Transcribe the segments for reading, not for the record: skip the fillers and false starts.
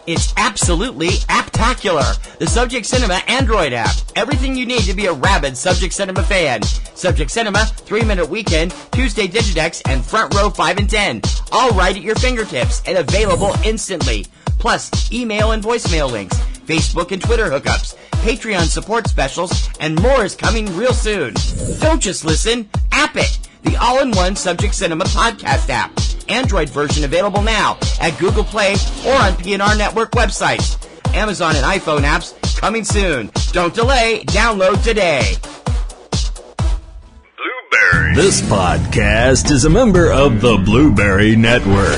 It's absolutely apptacular. The Subject Cinema Android app. Everything you need to be a rabid Subject Cinema fan. Subject Cinema, 3-Minute Weekend, Tuesday Digidex, and Front Row 5 and 10. All right at your fingertips and available instantly. Plus, email and voicemail links, Facebook and Twitter hookups, Patreon support specials, and more is coming real soon. Don't just listen, app it. The all-in-one Subject Cinema podcast app. Android version available now at Google Play or on PNRNetwork websites. Amazon and iPhone apps coming soon. Don't delay. Download today. Blueberry. This podcast is a member of the Blueberry Network.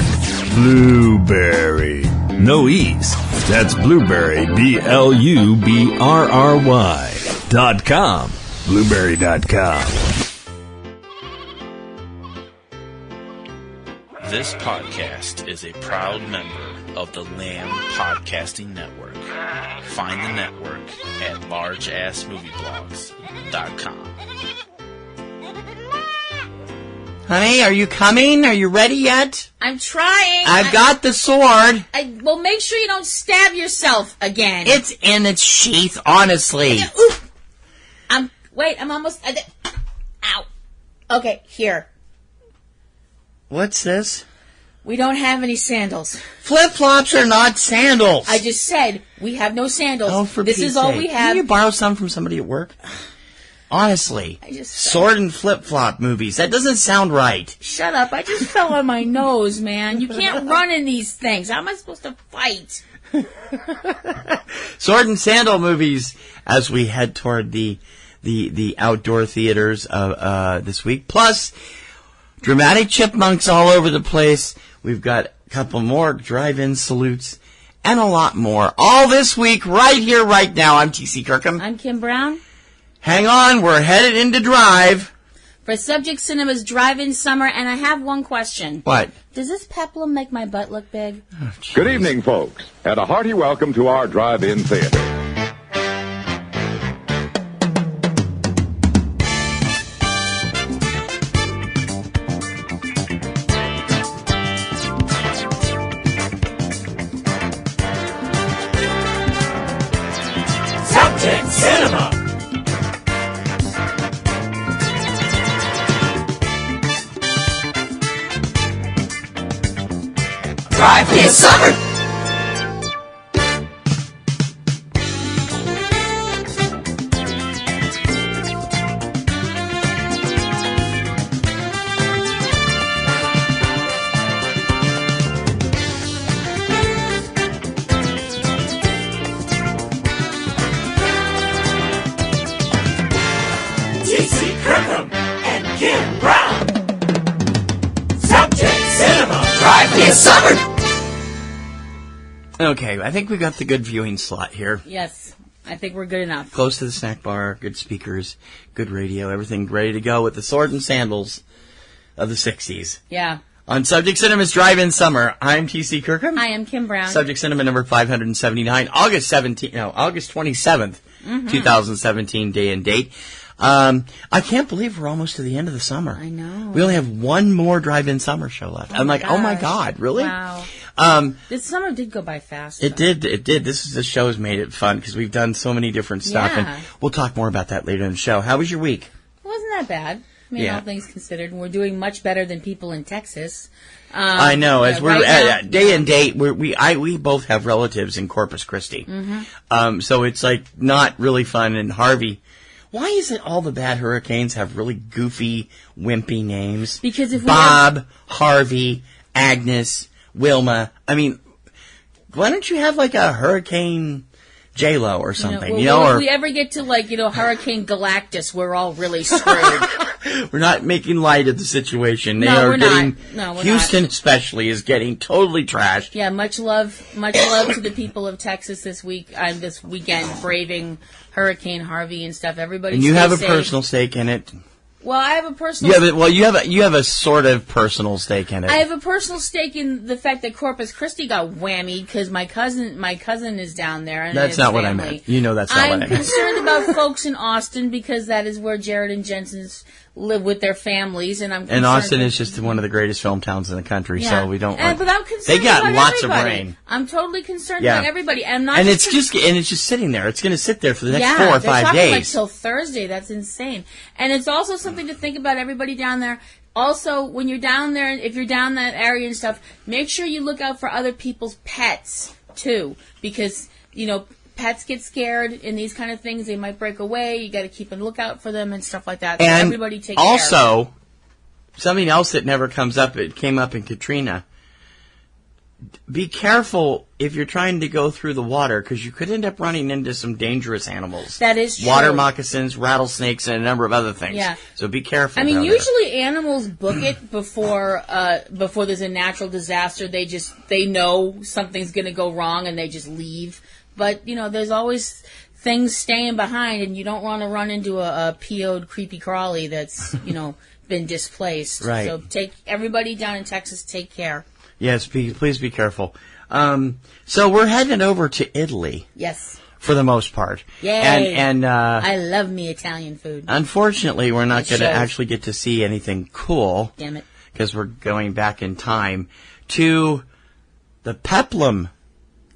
Blueberry. No E's. That's Blueberry, BLUBRRY.com. Blueberry.com. This podcast is a proud member of the Lyon Podcasting Network. Find the network at largeassmovieblogs.com. Honey, are you coming? Are you ready yet? I'm trying. I've got the sword. Well, make sure you don't stab yourself again. It's in its sheath, honestly. I'm almost... Ow. Okay, here. What's this? We don't have any sandals. Flip-flops are not sandals. I just said we have no sandals. Oh, for this Pete's is all sake. we have. Can you borrow some from somebody at work? Honestly. Sword and flip-flop movies. That doesn't sound right. Shut up. I just fell on my nose, man. You can't run in these things. How am I supposed to fight? Sword and sandal movies as we head toward the outdoor theaters this week. Plus, dramatic chipmunks all over the place. We've got a couple more drive-in salutes and a lot more. All this week, right here, right now. I'm T.C. Kirkham. I'm Kim Brown. Hang on, we're headed into Drive. For Subject Cinema's Drive-In Summer, and I have one question. What? Does this peplum make my butt look big? Oh, good evening, folks, and a hearty welcome to our Drive-In Theater. Cinema. Drive-in summer. Summer. Okay, I think we got the good viewing slot here. Yes, I think we're good enough. Close to the snack bar, good speakers, good radio, everything ready to go with the sword and sandals of the 60s. Yeah. On Subject Cinema's Drive-In Summer, I'm T.C. Kirkham. I am Kim Brown. Subject Cinema number 579, August 27th, 2017, day and date. I can't believe we're almost to the end of the summer. I know. We only have one more drive-in summer show left. I'm like, oh my God, really? Wow. This summer did go by fast. It did. This show has made it fun because we've done so many different stuff, and we'll talk more about that later in the show. How was your week? It wasn't that bad. I mean, all things considered, we're doing much better than people in Texas. I know. As we're day and date, we both have relatives in Corpus Christi, so it's like not really fun. And Harvey. Why is it all the bad hurricanes have really goofy, wimpy names? Because if Bob, Harvey, Agnes, Wilma. I mean, why don't you have like a Hurricane J-Lo or something? If we ever get to Hurricane Galactus, we're all really screwed. We're not making light of the situation. We're Houston especially is getting totally trashed. Yeah, much love to the people of Texas this weekend, braving Hurricane Harvey and stuff. Everybody, and you have a safe. personal stake in it. Well, I have a personal. You have a sort of personal stake in it. I have a personal stake in the fact that Corpus Christi got whammied because my cousin is down there. And that's not what I meant. You know that's not what I meant. I'm concerned about folks in Austin because that is where Jared and Jensen's live with their families, and I'm concerned. And Austin is just one of the greatest film towns in the country, so we don't. But I'm concerned. They got about lots everybody. of rain. I'm totally concerned about everybody, and it's just sitting there. It's going to sit there for the next 4 or 5 they're talking days. till Thursday. That's insane, and it's also something to think about. Everybody down there. Also, when you're down there, if you're down that area and stuff, make sure you look out for other people's pets too, because pets get scared in these kind of things. They might break away. You got to keep a lookout for them and stuff like that. So and everybody take care. Also, something else that never comes up. It came up in Katrina. Be careful if you're trying to go through the water, because you could end up running into some dangerous animals. That is true. Water moccasins, rattlesnakes, and a number of other things. Yeah. So be careful. I mean, usually animals book it before there's a natural disaster. They know something's going to go wrong and they just leave. But there's always things staying behind, and you don't want to run into a PO'd creepy crawly that's been displaced. Right. So everybody down in Texas, take care. Yes, please be careful. So we're heading over to Italy. Yes. For the most part. Yay. And I love me Italian food. Unfortunately, we're not going to actually get to see anything cool. Damn it. Because we're going back in time to the Peplum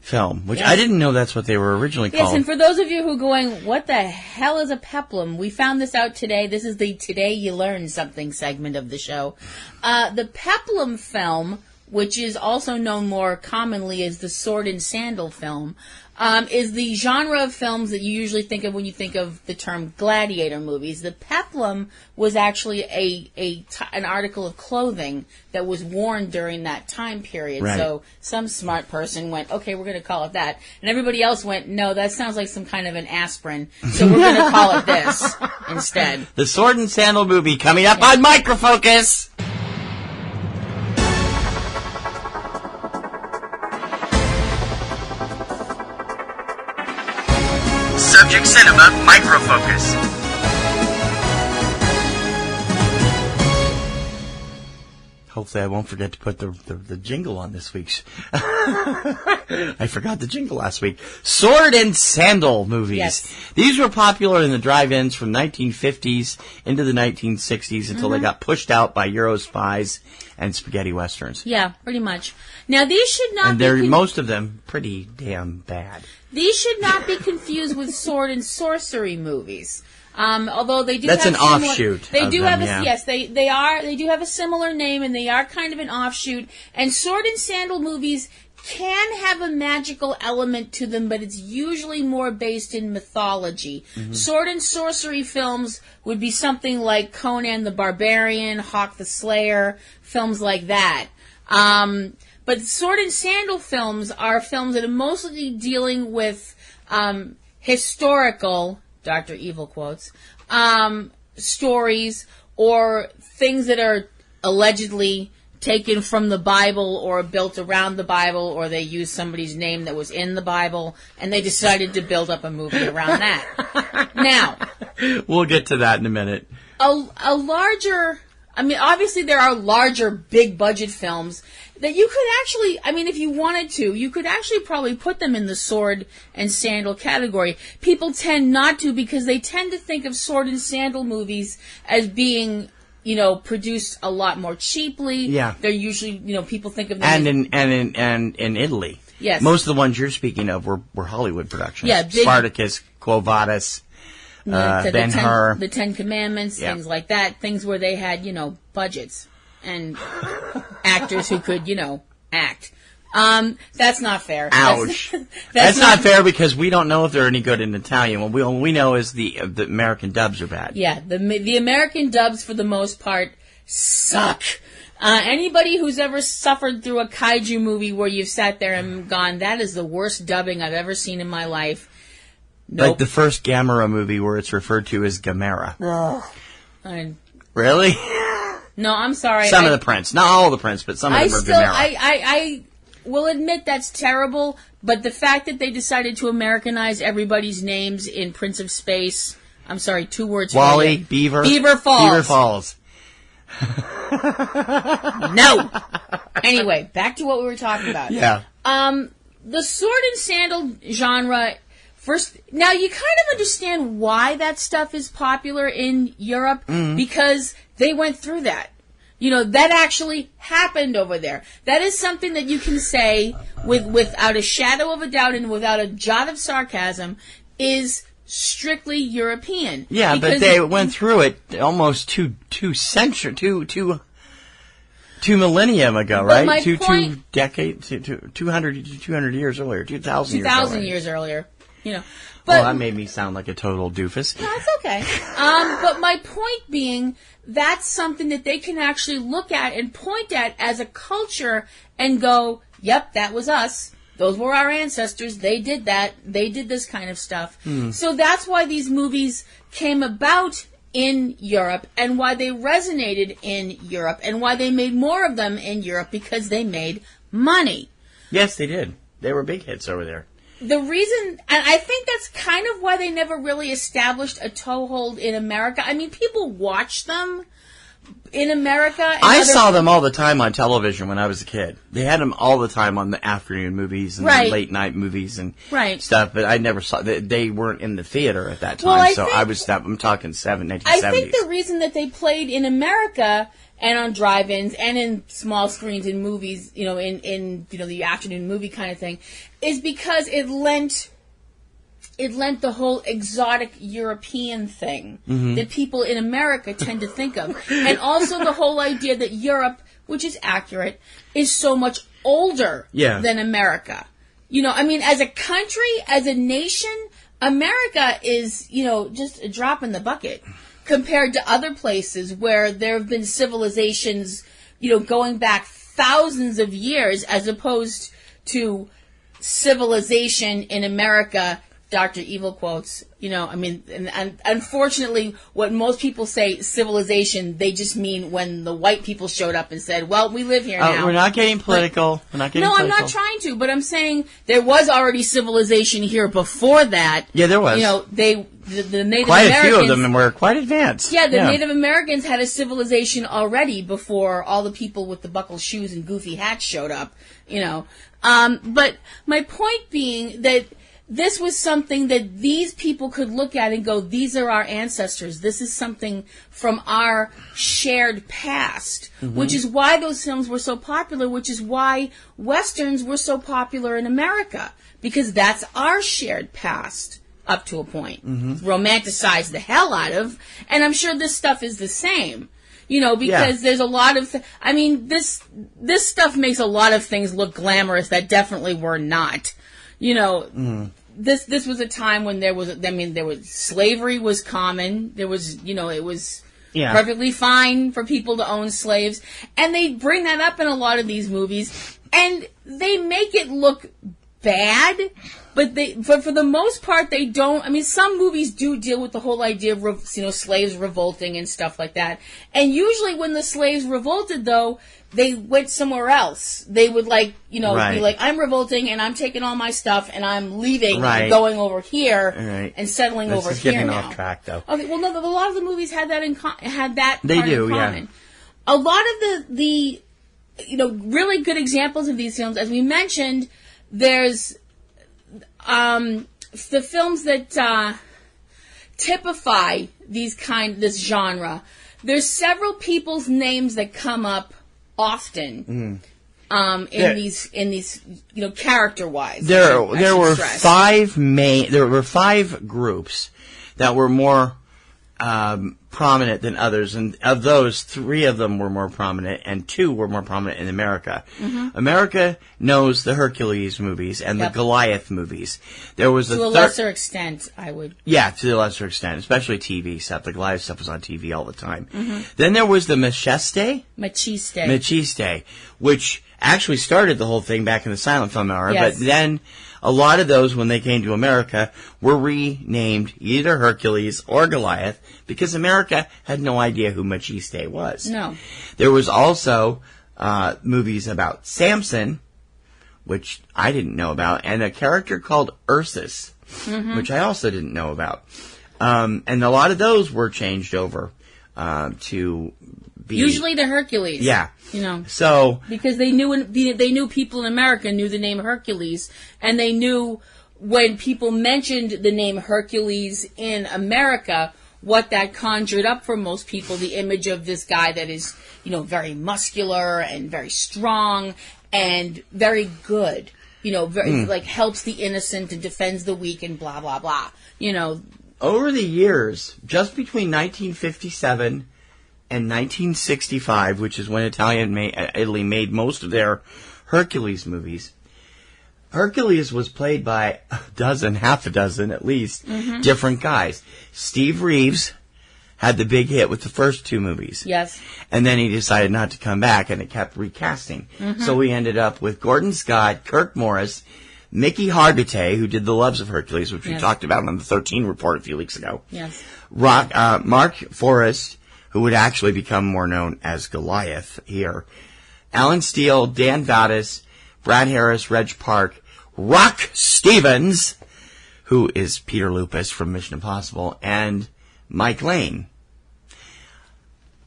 film, which I didn't know that's what they were originally called. Yes, and for those of you who are going, what the hell is a peplum? We found this out today. This is the Today You Learn Something segment of the show. The peplum film, which is also known more commonly as the sword and sandal film, is the genre of films that you usually think of when you think of the term gladiator movies. The peplum was actually an article of clothing that was worn during that time period. Right. So some smart person went, okay, we're going to call it that. And everybody else went, no, that sounds like some kind of an aspirin. So we're going to call it this instead. The sword and sandal movie coming up on MICROFOCUS. Subject Cinema MICROFOCUS. Hopefully I won't forget to put the jingle on this week's. I forgot the jingle last week. Sword and sandal movies. Yes. These were popular in the drive-ins from 1950s into the 1960s until they got pushed out by Euro spies and spaghetti westerns. Yeah, pretty much. Now these should not And be... they're most of them pretty damn bad. These should not be confused with sword and sorcery movies. Although they do That's have an similar, offshoot. They do them, have they do have a similar name, and they are kind of an offshoot. And sword and sandal movies can have a magical element to them, but it's usually more based in mythology. Mm-hmm. Sword and sorcery films would be something like Conan the Barbarian, Hawk the Slayer, films like that. But sword and sandal films are films that are mostly dealing with historical, Dr. Evil quotes, stories or things that are allegedly taken from the Bible or built around the Bible, or they use somebody's name that was in the Bible, and they decided to build up a movie around that. Now, we'll get to that in a minute. A larger... I mean, obviously there are larger, big-budget films that you could actually, I mean, if you wanted to, you could actually probably put them in the sword and sandal category. People tend not to, because they tend to think of sword and sandal movies as being, produced a lot more cheaply. Yeah. They're usually, people think of them in Italy. Yes. Most of the ones you're speaking of were Hollywood productions. Yeah, big, Spartacus, Quo Vadis. Ben-Hur. The Ten Commandments, things like that. Things where they had, budgets and actors who could, act. That's not fair. Ouch. That's not fair, because we don't know if they're any good in Italian. What we know is the American dubs are bad. Yeah, the American dubs, for the most part, suck. Anybody who's ever suffered through a kaiju movie where you've sat there and gone, that is the worst dubbing I've ever seen in my life. Nope. Like the first Gamera movie where it's referred to as Gamera. Really? No, I'm sorry. Some of the prints. Not all the prints, but some of them are Gamera. I will admit that's terrible, but the fact that they decided to Americanize everybody's names in Prince of Space, I'm sorry, 2 words. Wally, Beaver. Beaver Falls. Beaver Falls. No! Anyway, back to what we were talking about. Yeah. The sword and sandal genre, First, now you kind of understand why that stuff is popular in Europe, because they went through that. You know, that actually happened over there. That is something that you can say without a shadow of a doubt and without a jot of sarcasm is strictly European. Yeah, but they went through it almost two millennium ago, right? Two decades, 200 years earlier, 2,000 years earlier. You know, well, that made me sound like a total doofus. No, it's okay. But my point being, that's something that they can actually look at and point at as a culture and go, yep, that was us. Those were our ancestors. They did that. They did this kind of stuff. So that's why these movies came about in Europe and why they resonated in Europe and why they made more of them in Europe, because they made money. Yes, they did. They were big hits over there. The reason, and I think that's kind of why they never really established a toehold in America. I mean, people watch them in America. I saw them all the time on television when I was a kid. They had them all the time on the afternoon movies and the late night movies and stuff, but I never saw, they weren't in the theater at that time, I'm talking 1970s. I think the reason that they played in America and on drive-ins and in small screens in movies, you know, in the afternoon movie kind of thing, is because it lent the whole exotic European thing that people in America tend to think of. And also the whole idea that Europe, which is accurate, is so much older than America. You know, I mean, as a country, as a nation, America is, you know, just a drop in the bucket compared to other places where there have been civilizations, you know, going back thousands of years, as opposed to civilization in America, Dr. Evil quotes, you know, I mean, and unfortunately, what most people say, civilization, they just mean when the white people showed up and said, well, we live here now. We're not getting political. I'm not trying to, but I'm saying there was already civilization here before that. Yeah, there was. You know, the Native quite Americans. Quite a few of them were quite advanced. Yeah, the Native Americans had a civilization already before all the people with the buckled shoes and goofy hats showed up, you know. But my point being that this was something that these people could look at and go, these are our ancestors. This is something from our shared past, which is why those films were so popular, which is why Westerns were so popular in America, because that's our shared past up to a point. Romanticized the hell out of, and I'm sure this stuff is the same. You know, because there's a lot of, I mean, this stuff makes a lot of things look glamorous that definitely were not. You know, this was a time when there was slavery was common. There was, you know, it was perfectly fine for people to own slaves. And they bring that up in a lot of these movies. And they make it look bad, but for the most part, they don't. I mean, some movies do deal with the whole idea of, you know, slaves revolting and stuff like that. And usually when the slaves revolted, though, they went somewhere else. They would, like, you know, be like, I'm revolting and I'm taking all my stuff and I'm leaving and going over here and settling over here getting now. Off track, though. Okay, well, no, a lot of the movies had that in common. They do, yeah. A lot of the you know, really good examples of these films, as we mentioned, there's the films that typify this genre. There's several people's names that come up often in these you know, character wise. There were five groups that were more prominent than others, and of those, 3 of them were more prominent, and 2 were more prominent in America. America knows the Hercules movies and the Goliath movies. There was to a lesser extent, I would. Yeah, to a lesser extent, especially TV stuff. The Goliath stuff was on TV all the time. Then there was the Machiste, which actually started the whole thing back in the silent film era, but then a lot of those, when they came to America, were renamed either Hercules or Goliath because America had no idea who Machiste was. No. There was also movies about Samson, which I didn't know about, and a character called Ursus, which I also didn't know about. And a lot of those were changed over to be... Usually the Hercules. Yeah. You know. So... Because they knew people in America knew the name Hercules, and they knew when people mentioned the name Hercules in America, what that conjured up for most people, the image of this guy that is, very muscular and very strong and very good, very, helps the innocent and defends the weak and blah, blah, blah, Over the years, just between 1957 and 1965, which is when Italy made most of their Hercules movies, Hercules was played by half a dozen at least, different guys. Steve Reeves had the big hit with the first two movies. Yes. And then he decided not to come back, and it kept recasting. So we ended up with Gordon Scott, Kirk Morris, Mickey Harbite, who did The Loves of Hercules, which we talked about on the 13 report a few weeks ago. Yes. Mark Forrest, who would actually become more known as Goliath here. Alan Steele, Dan Vadas, Brad Harris, Reg Park, Rock Stevens, who is Peter Lupus from Mission Impossible, and Mike Lane.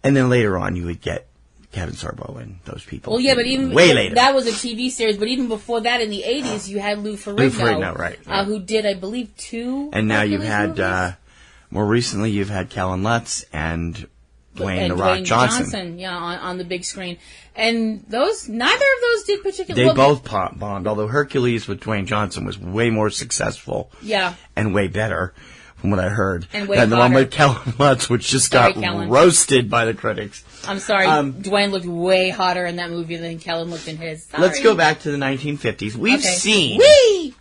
And then later on, you would get Kevin Sorbo and those people. Well, yeah, but even way later. That was a TV series. But even before that, in the 80s, you had Lou Ferrigno, right. Who did, I believe, 2. And now you've had movies? more recently, you've had Kellen Lutz and Dwayne The Rock Johnson. Yeah, on the big screen. And neither of those did particularly They both bombed, although Hercules with Dwayne Johnson was way more successful. Yeah. And way better, from what I heard. And way than the one hotter. with Kellen Lutz, which just got roasted by the critics. I'm sorry, Dwayne looked way hotter in that movie than Kellen looked in his. Sorry. Let's go back to the 1950s. We've seen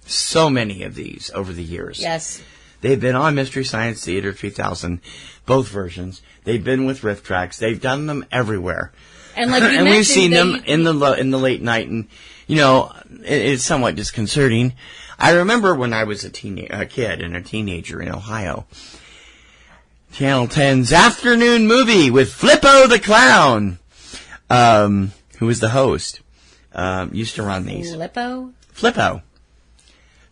so many of these over the years. Yes. They've been on Mystery Science Theater 3000, both versions. They've been with Riff Tracks. They've done them everywhere. And like and we've seen them in the late night, and it's somewhat disconcerting. I remember when I was a kid and a teenager in Ohio, Channel 10's afternoon movie with Flippo the Clown, who was the host, used to run these. Flippo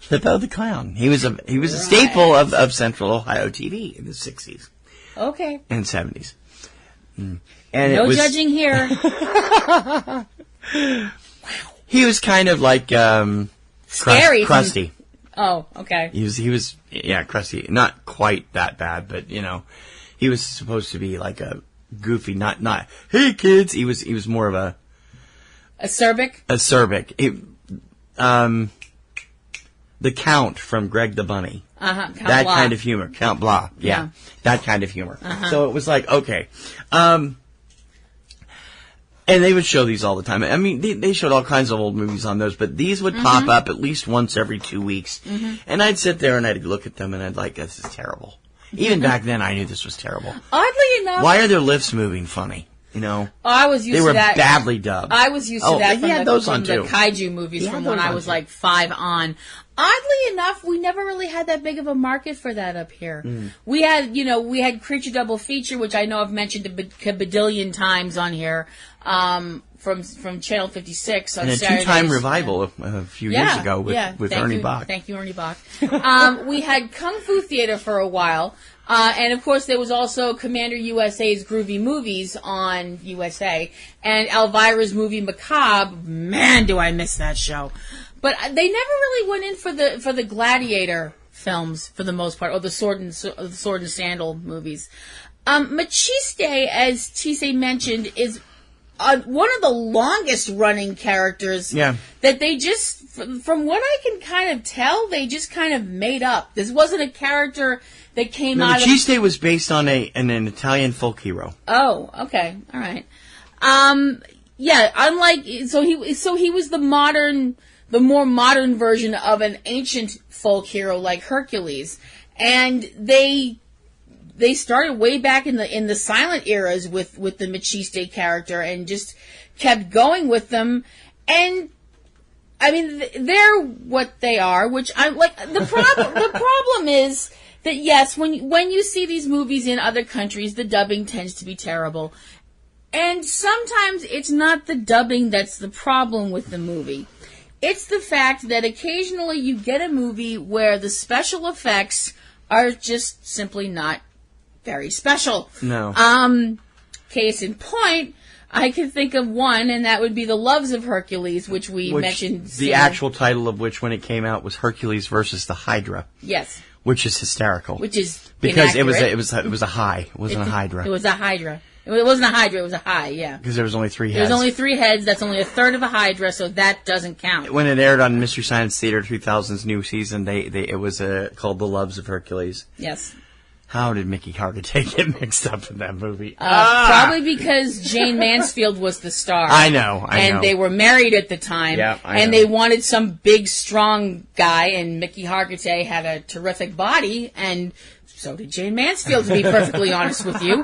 the Clown. He was a staple of Central Ohio TV in the 60s. Okay. And 70s. And no judging here. He was kind of like scary, Krusty. Oh, okay. He was Krusty. Not quite that bad, but he was supposed to be like a goofy, not hey kids. He was more of a acerbic. The Count from Greg the Bunny. Count that Blah. Kind of humor. Count Blah. Yeah. That kind of humor. So it was like, okay. And they would show these all the time. I mean, they showed all kinds of old movies on those, but these would pop up at least once every 2 weeks. And I'd sit there and I'd look at them and I'd like, this is terrible. Even back then, I knew this was terrible. Oddly enough. Why are their lifts moving funny? I was used to that. They were badly dubbed. I was used to that from the kaiju movies from when I was like 5 on. Oddly enough, we never really had that big of a market for that up here. We had Creature Double Feature, which I know I've mentioned a badillion times on here, from Channel 56 on and a Saturdays. 2-time revival a few years ago with Ernie Bach. Thank you, Ernie Bach. We had Kung Fu Theater for a while. And of course, there was also Commander USA's Groovy Movies on USA, and Elvira's movie Macabre. Man, do I miss that show! But they never really went in for the gladiator films for the most part, or the sword and sandal movies. Machiste, as Tise mentioned, is one of the longest running characters. Yeah. That they just, from what I can kind of tell, they just kind of made up. This wasn't a character that came out of... Machiste was based on an Italian folk hero. Oh, okay. All right. Yeah, unlike... So he was the more modern version of an ancient folk hero like Hercules. And they started way back in the silent eras with the Machiste character and just kept going with them. And I mean, they're what they are, which I like. The problem is that yes, when you see these movies in other countries, the dubbing tends to be terrible. And sometimes it's not the dubbing that's the problem with the movie. It's the fact that occasionally you get a movie where the special effects are just simply not very special. No. Case in point, I can think of one, and that would be The Loves of Hercules, which we mentioned. The actual title of which, when it came out, was Hercules versus the Hydra. Yes. Which is hysterical. Which is because inaccurate. it was a high. It wasn't a Hydra. It was a Hydra. It wasn't a Hydra. It was a high. Yeah. Because there was only 3 heads. There's only 3 heads. That's only a third of a Hydra, so that doesn't count. When it aired on Mystery Science Theater 3000's new season, it was called The Loves of Hercules. Yes. How did Mickey Hargitay get mixed up in that movie? Probably because Jane Mansfield was the star. I know. And they were married at the time. Yeah, and they wanted some big, strong guy, and Mickey Hargitay had a terrific body, and so did Jane Mansfield, to be perfectly honest with you.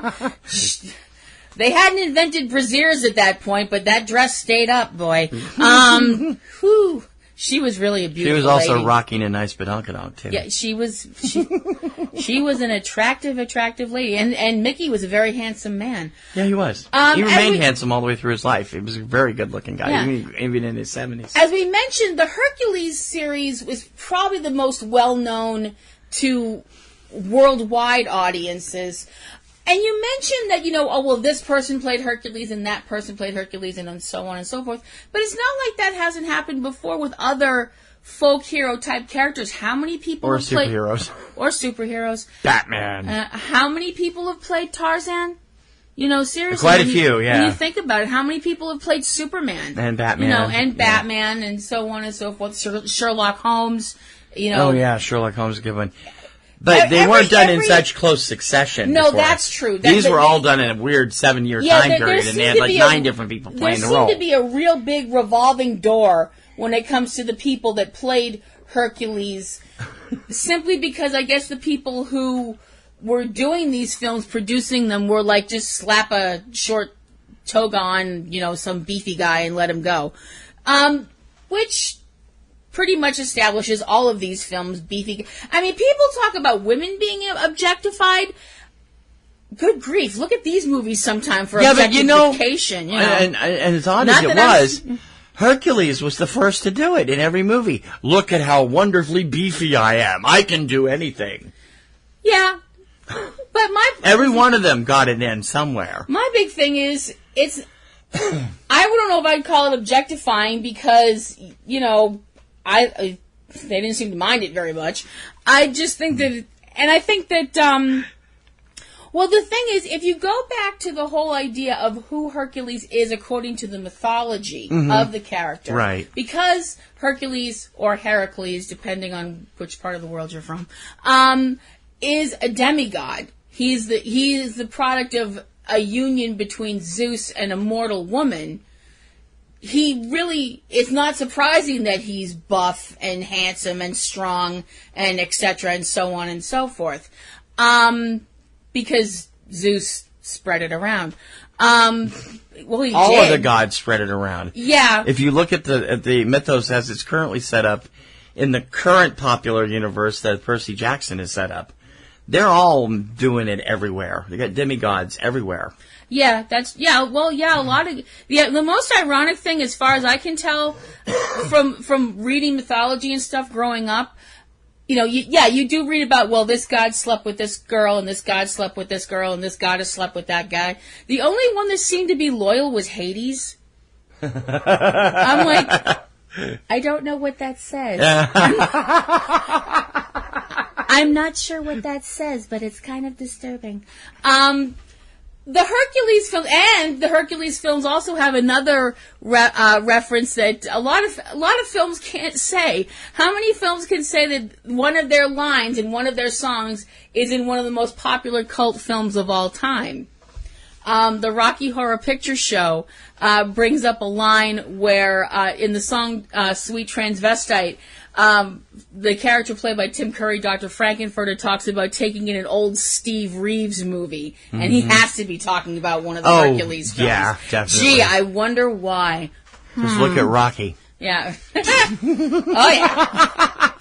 They hadn't invented brassieres at that point, but that dress stayed up, boy. Whew. She was really a beautiful She was also lady. rocking a nice badonkadonk, too. Yeah, she was an attractive lady. And Mickey was a very handsome man. Yeah, he was. He remained handsome all the way through his life. He was a very good-looking guy, Yeah. even in his 70s. As we mentioned, the Hercules series was probably the most well-known to worldwide audiences. And you mentioned that, this person played Hercules and that person played Hercules and so on and so forth. But it's not like that hasn't happened before with other folk hero type characters. How many people have played... Or superheroes. Batman. How many people have played Tarzan? Seriously. Quite a few, yeah. When you think about it, how many people have played Superman? And Batman. And Batman and so on and so forth. Sherlock Holmes, Oh, yeah, Sherlock Holmes is a good one. But they weren't done in such close succession. No, before. that's true. These were all done in a weird 7-year time period, and they had 9 different people playing the role. There seemed to be a real big revolving door when it comes to the people that played Hercules, simply because I guess the people who were doing these films, producing them, were like, just slap a short toga on, some beefy guy and let him go. Which pretty much establishes all of these films beefy. I mean, people talk about women being objectified. Good grief! Look at these movies sometime for objectification. And as odd as it was, Hercules was the first to do it in every movie. Look at how wonderfully beefy I am. I can do anything. Yeah, but every one of them got it in somewhere. My big thing is I don't know if I'd call it objectifying because they didn't seem to mind it very much. I just think that, and I think that, well, the thing is, if you go back to the whole idea of who Hercules is according to the mythology of the character, right? Because Hercules, or Heracles, depending on which part of the world you're from, is a demigod. He is the product of a union between Zeus and a mortal woman. It's not surprising that he's buff and handsome and strong and etc. and so on and so forth. Because Zeus spread it around. All of the gods spread it around. Yeah. If you look at the mythos as it's currently set up in the current popular universe that Percy Jackson has set up, they're all doing it everywhere. They got demigods everywhere. Yeah, a lot of, the most ironic thing, as far as I can tell, from reading mythology and stuff growing up, you do read about, this god slept with this girl, and this god slept with this girl, and this goddess slept with that guy. The only one that seemed to be loyal was Hades. I'm like, I don't know what that says. I'm not sure what that says, but it's kind of disturbing. The Hercules films also have another reference that a lot of films can't say. How many films can say that one of their lines in one of their songs is in one of the most popular cult films of all time? The Rocky Horror Picture Show brings up a line where in the song Sweet Transvestite, the character played by Tim Curry, Dr. Frankenfurter, talks about taking in an old Steve Reeves movie, and he has to be talking about one of the Hercules films. Yeah, definitely. Gee, I wonder why. Just look at Rocky. Yeah. Oh, yeah.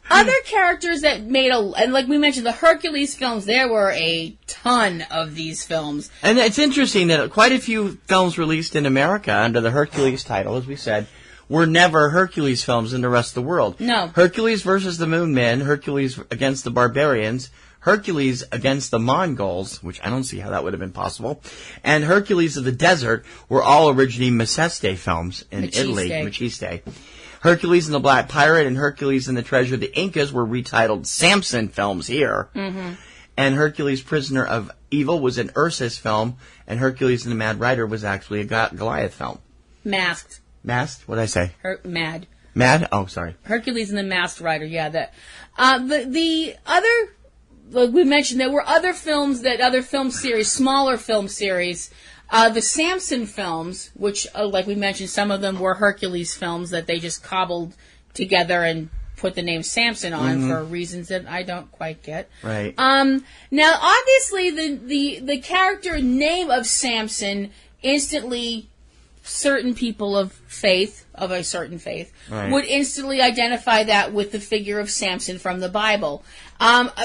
Other characters that made and like we mentioned, the Hercules films, there were a ton of these films. And it's interesting that quite a few films released in America under the Hercules title, as we said, were never Hercules films in the rest of the world. No. Hercules versus the Moon Men, Hercules against the Barbarians, Hercules against the Mongols, which I don't see how that would have been possible, and Hercules of the Desert were all originally Maciste films in Italy. Maciste. Hercules and the Black Pirate and Hercules and the Treasure of the Incas were retitled Samson films here. Mm-hmm. And Hercules Prisoner of Evil was an Ursus film, and Hercules and the Mad Rider was actually a Goliath film. Masked. Masked? What did I say? Mad. Mad? Oh, sorry. Hercules and the Masked Rider, yeah. That. The other, like we mentioned, there were other films, other film series, smaller film series. The Samson films, which, like we mentioned, some of them were Hercules films that they just cobbled together and put the name Samson on for reasons that I don't quite get. Right. Now, obviously, the character name of Samson instantly, certain people of a certain faith, would instantly identify that with the figure of Samson from the Bible.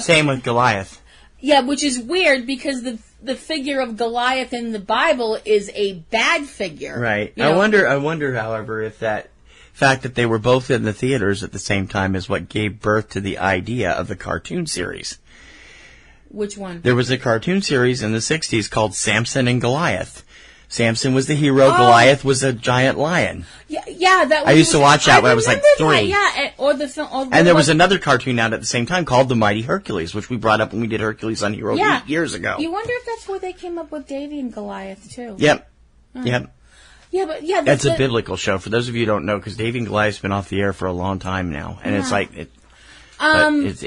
Same with Goliath. Yeah, which is weird because the figure of Goliath in the Bible is a bad figure. Right. I wonder, however, if that fact that they were both in the theaters at the same time is what gave birth to the idea of the cartoon series. Which one? There was a cartoon series in the 60s called Samson and Goliath. Samson was the hero. Goliath was a giant lion. Yeah. That I used to watch that when I was like 3. Yeah, or the film. And there was another cartoon out at the same time called The Mighty Hercules, which we brought up when we did Hercules on Hero years ago. You wonder if that's where they came up with Davy and Goliath too. Yep. Yeah, that's a biblical show. For those of you who don't know, because Davy and Goliath's been off the air for a long time now, and it's like it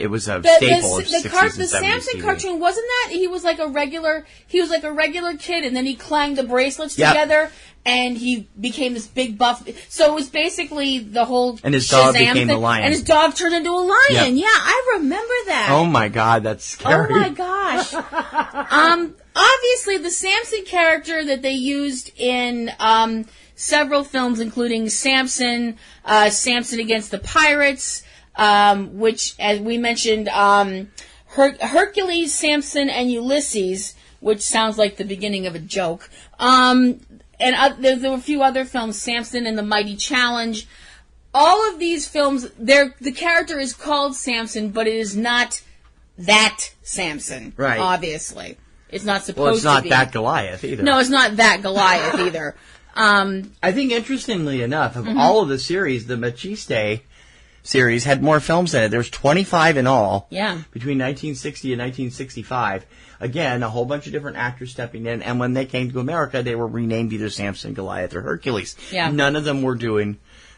was a staple of 60s and 70s the Samson TV. cartoon, wasn't that he was like a regular kid, and then he clanged the bracelets together, and he became this big buff. So it was basically the whole and his dog Shazam became thing, a lion, and his dog turned into a lion. Yep. Yeah, I remember that. Oh my God, that's scary. Oh my gosh. Obviously, the Samson character that they used in several films, including Samson, Samson Against the Pirates, which, as we mentioned, Hercules, Samson, and Ulysses, which sounds like the beginning of a joke. And there were a few other films, Samson and the Mighty Challenge. All of these films, the character is called Samson, but it is not that Samson. Right. Obviously. It's not supposed to be. Well, it's not that Goliath either. No, it's not that Goliath either. I think, interestingly enough, of all of the series, the Maciste series had more films in it. There's 25 in all. Yeah. Between 1960 and 1965. Again, a whole bunch of different actors stepping in. And when they came to America, they were renamed either Samson, Goliath, or Hercules. Yeah. None of them were doing...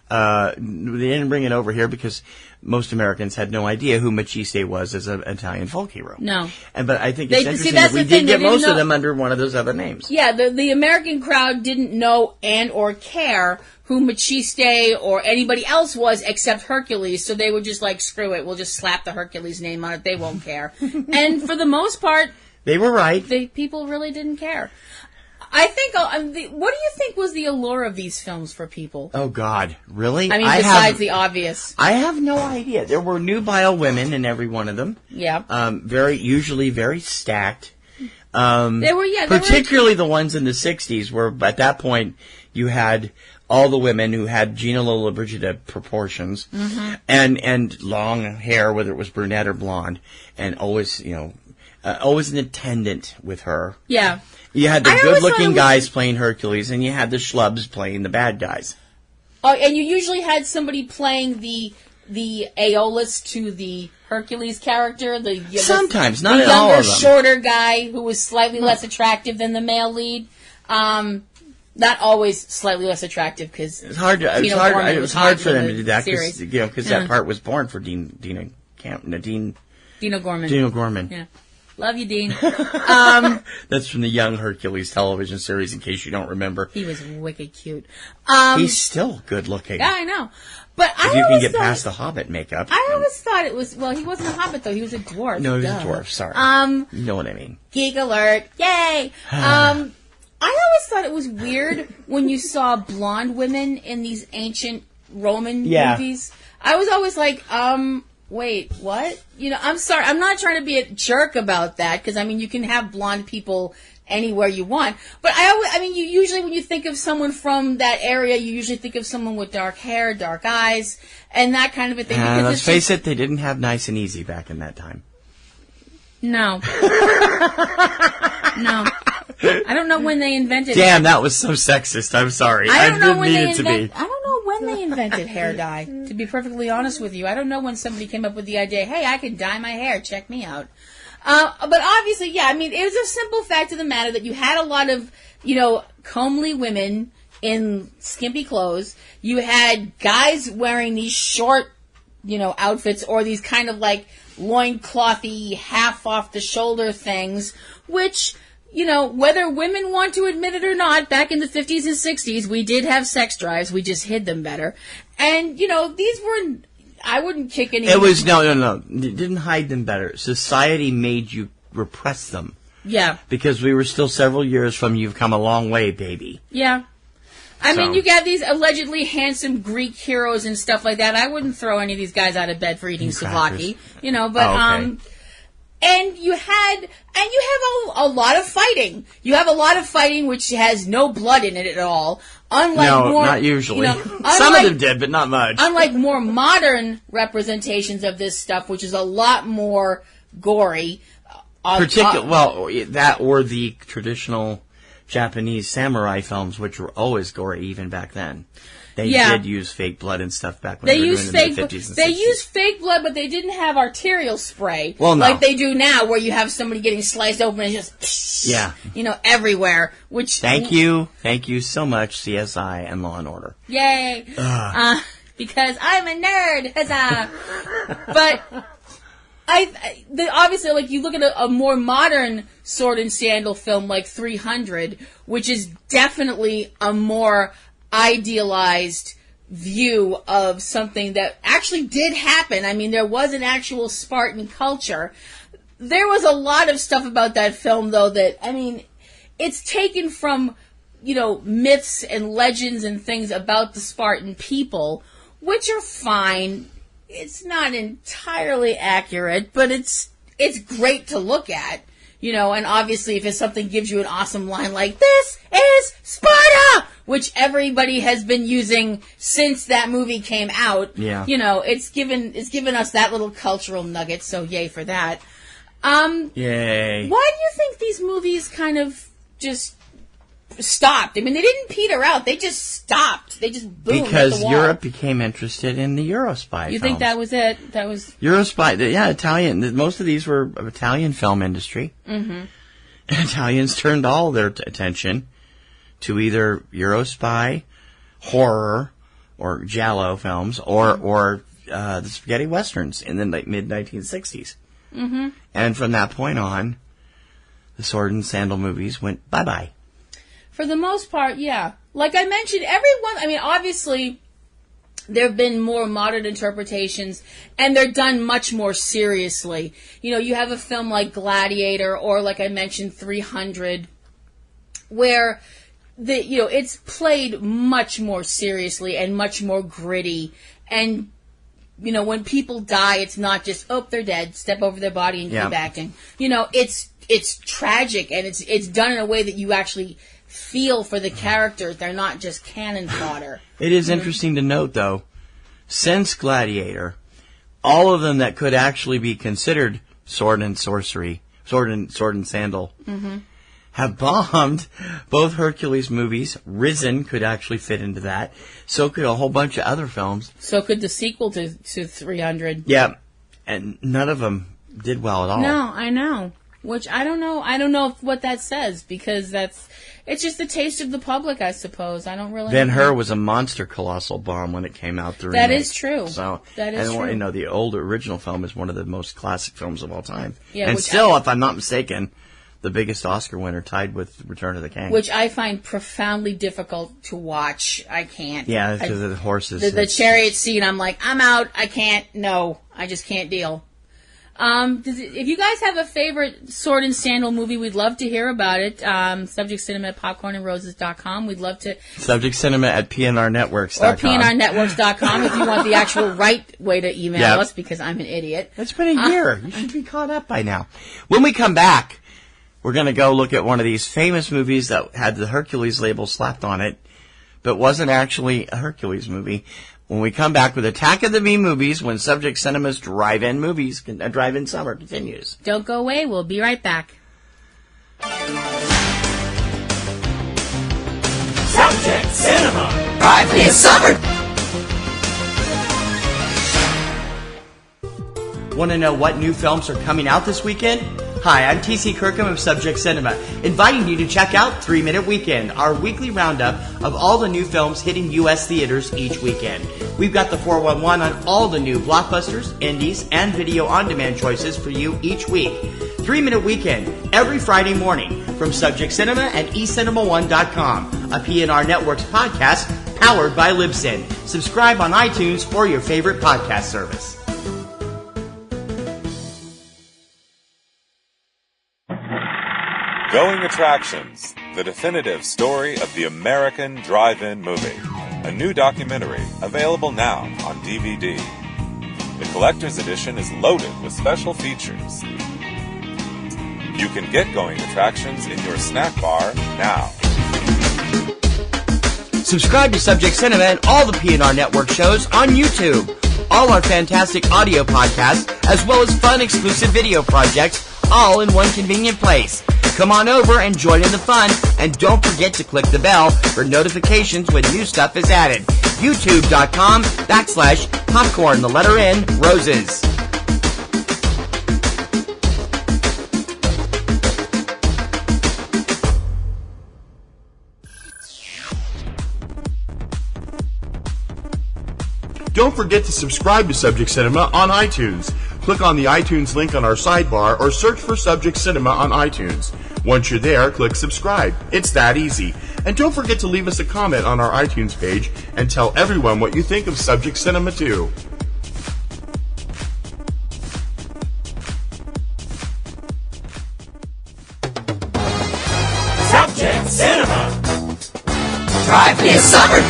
they didn't bring it over here because most Americans had no idea who Maciste was as an Italian folk hero. No. But I think it's interesting that's that we the thing, did get they didn't most know. of them under one of those other names. Yeah, the American crowd didn't know and or care who Maciste or anybody else was except Hercules, so they were just like, screw it, we'll just slap the Hercules name on it, they won't care. And for the most part... They were right. People really didn't care. I think, what do you think was the allure of these films for people? Oh, God. Really? I mean, besides the obvious. I have no idea. There were nubile women in every one of them. Yeah. Usually very stacked. Particularly the ones in the 60s where, at that point, you had all the women who had Gina Lollobrigida proportions and long hair, whether it was brunette or blonde, and always, always an attendant with her. Yeah. You had the good-looking guys playing Hercules, and you had the schlubs playing the bad guys. Oh, and you usually had somebody playing the Aeolus to the Hercules character. Sometimes, not the in all of them. younger, shorter guy who was slightly less attractive than the male lead. Not always slightly less attractive because it was hard for them to do that because that part was born for Dino Gorman. Dino Gorman. Yeah. Love you, Dean. That's from the Young Hercules television series, in case you don't remember. He was wicked cute. He's still good looking. Yeah, I know. But if you can get past the Hobbit makeup. I always thought it was, he wasn't a Hobbit, though. He was a dwarf. No, he was a dwarf. Sorry. You know what I mean. Geek alert. Yay! I always thought it was weird when you saw blonde women in these ancient Roman movies. I was always like, wait, what? I'm sorry. I'm not trying to be a jerk about that, because, you can have blonde people anywhere you want. But I mean, you usually, when you think of someone from that area, you usually think of someone with dark hair, dark eyes, and that kind of a thing. Let's face it, they didn't have nice and easy back in that time. No. No. I don't know when they invented Damn, that was so sexist. I'm sorry. I didn't mean it to be. I don't know when they invented hair dye, to be perfectly honest with you. I don't know when somebody came up with the idea, hey, I can dye my hair, check me out. But obviously, yeah, I mean, it was a simple fact of the matter that you had a lot of, comely women in skimpy clothes. You had guys wearing these short, outfits, or these kind of like loinclothy, half off the shoulder things, which, whether women want to admit it or not, back in the 50s and 60s, we did have sex drives. We just hid them better. And, these were, I wouldn't kick any... It was, no. You didn't hide them better. Society made you repress them. Yeah. Because we were still several years from you've come a long way, baby. Yeah. I mean, you got these allegedly handsome Greek heroes and stuff like that. I wouldn't throw any of these guys out of bed for eating souvlaki, but, and you have a lot of fighting. You have a lot of fighting which has no blood in it at all. Not usually. Some of them did, but not much. Unlike more modern representations of this stuff, which is a lot more gory. That or the traditional Japanese samurai films, which were always gory even back then. They did use fake blood and stuff back when they were doing it in the 50s and 60s. They used fake blood, but they didn't have arterial spray like they do now, where you have somebody getting sliced open and just everywhere. Which thank you so much, CSI and Law and Order. Yay! Because I'm a nerd, huzzah! But obviously, like, you look at a more modern sword and sandal film like 300, which is definitely a more idealized view of something that actually did happen. I mean, there was an actual Spartan culture. There was a lot of stuff about that film, though, that, I mean, it's taken from, myths and legends and things about the Spartan people, which are fine. It's not entirely accurate, but it's great to look at, and obviously if something gives you an awesome line like, "This is Sparta," which everybody has been using since that movie came out, it's given us that little cultural nugget, so yay for that. Yay. Why do you think these movies kind of just stopped? I mean, they didn't peter out. They just stopped. They just boomed because at the wall. Europe became interested in the Eurospy You films. think that was it? That was... Eurospy, Italian. Most of these were Italian film industry. Mm-hmm. Italians turned all their attention to either Eurospy, horror, or giallo films, or the spaghetti westerns in the mid-1960s. Mm-hmm. And from that point on, the sword and sandal movies went bye-bye. For the most part, yeah. Like I mentioned, obviously, there have been more modern interpretations, and they're done much more seriously. You have a film like Gladiator, or like I mentioned, 300, where it's played much more seriously and much more gritty. And, when people die, it's not just, oh, they're dead, step over their body and keep acting. It's tragic, and it's done in a way that you actually feel for the characters. They're not just cannon fodder. It is interesting to note, though, since Gladiator, all of them that could actually be considered sword and sandal, have bombed. Both Hercules movies, Risen could actually fit into that. So could a whole bunch of other films. So could the sequel to 300. Yeah, and none of them did well at all. No, I know. Which I don't know. I don't know what that says, because it's just the taste of the public, I suppose. I don't really. Ben-Hur was a monster colossal bomb when it came out. That is true. So that is true. And the old original film is one of the most classic films of all time. Yeah, and still, if I'm not mistaken, the biggest Oscar winner, tied with Return of the King. Which I find profoundly difficult to watch. I can't. Yeah, because of the horses. The chariot scene, I'm like, I'm out. I can't. No, I just can't deal. If you guys have a favorite sword and sandal movie, we'd love to hear about it. SubjectCinema@popcornandroses.com. We'd love to... SubjectCinema@PNRNetworks.com. Or PNRNetworks.com if you want the actual right way to email us, because I'm an idiot. It's been a year. You should be caught up by now. When we come back, We're going to go look at one of these famous movies that had the Hercules label slapped on it, but wasn't actually a Hercules movie. When we come back with Attack of the B movies, when Subject Cinema's drive-in summer continues. Don't go away. We'll be right back. Subject Cinema! Drive-in summer! Want to know what new films are coming out this weekend? Hi, I'm T.C. Kirkham of Subject Cinema, inviting you to check out 3 Minute Weekend, our weekly roundup of all the new films hitting U.S. theaters each weekend. We've got the 411 on all the new blockbusters, indies, and video-on-demand choices for you each week. 3 Minute Weekend, every Friday morning, from Subject Cinema and eCinema1.com, a PNRNetworks podcast powered by Libsyn. Subscribe on iTunes or your favorite podcast service. Going Attractions, the definitive story of the American drive-in movie. A new documentary available now on DVD. The collector's edition is loaded with special features. You can get Going Attractions in your snack bar now. Subscribe to Subject Cinema and all the PNR Network shows on YouTube. All our fantastic audio podcasts, as well as fun exclusive video projects, all in one convenient place. Come on over and join in the fun, and don't forget to click the bell for notifications when new stuff is added. YouTube.com/popcorn, the letter N, roses. Don't forget to subscribe to Subject Cinema on iTunes. Click on the iTunes link on our sidebar or search for Subject Cinema on iTunes. Once you're there, click subscribe. It's that easy. And don't forget to leave us a comment on our iTunes page and tell everyone what you think of Subject Cinema too. Subject Cinema! Drive-in summer!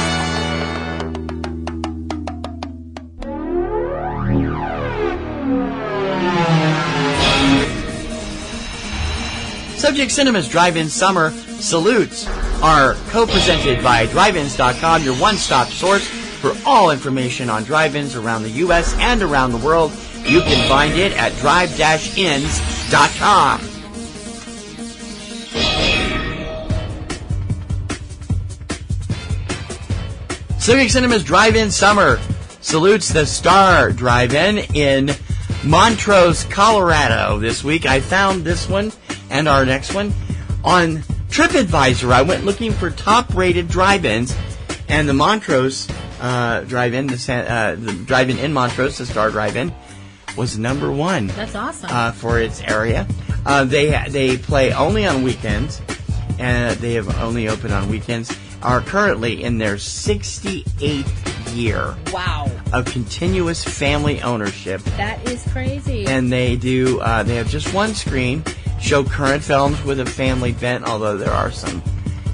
Subject Cinema's Drive-In Summer Salutes are co-presented by driveins.com, your one-stop source for all information on drive-ins around the U.S. and around the world. You can find it at drive-ins.com. Subject Cinema's Drive-In Summer salutes the Star Drive-In in Montrose, Colorado this week. I found this one and our next one on TripAdvisor. I went looking for top-rated drive-ins, and the Montrose drive-in, the drive-in in Montrose, the Star Drive-In, was number one. That's awesome. For its area. They play only on weekends, and they have only opened on weekends. Are currently in their 68th year. Wow. Of continuous family ownership. That is crazy. And they do. They have just one screen. Show current films with a family bent, although there are some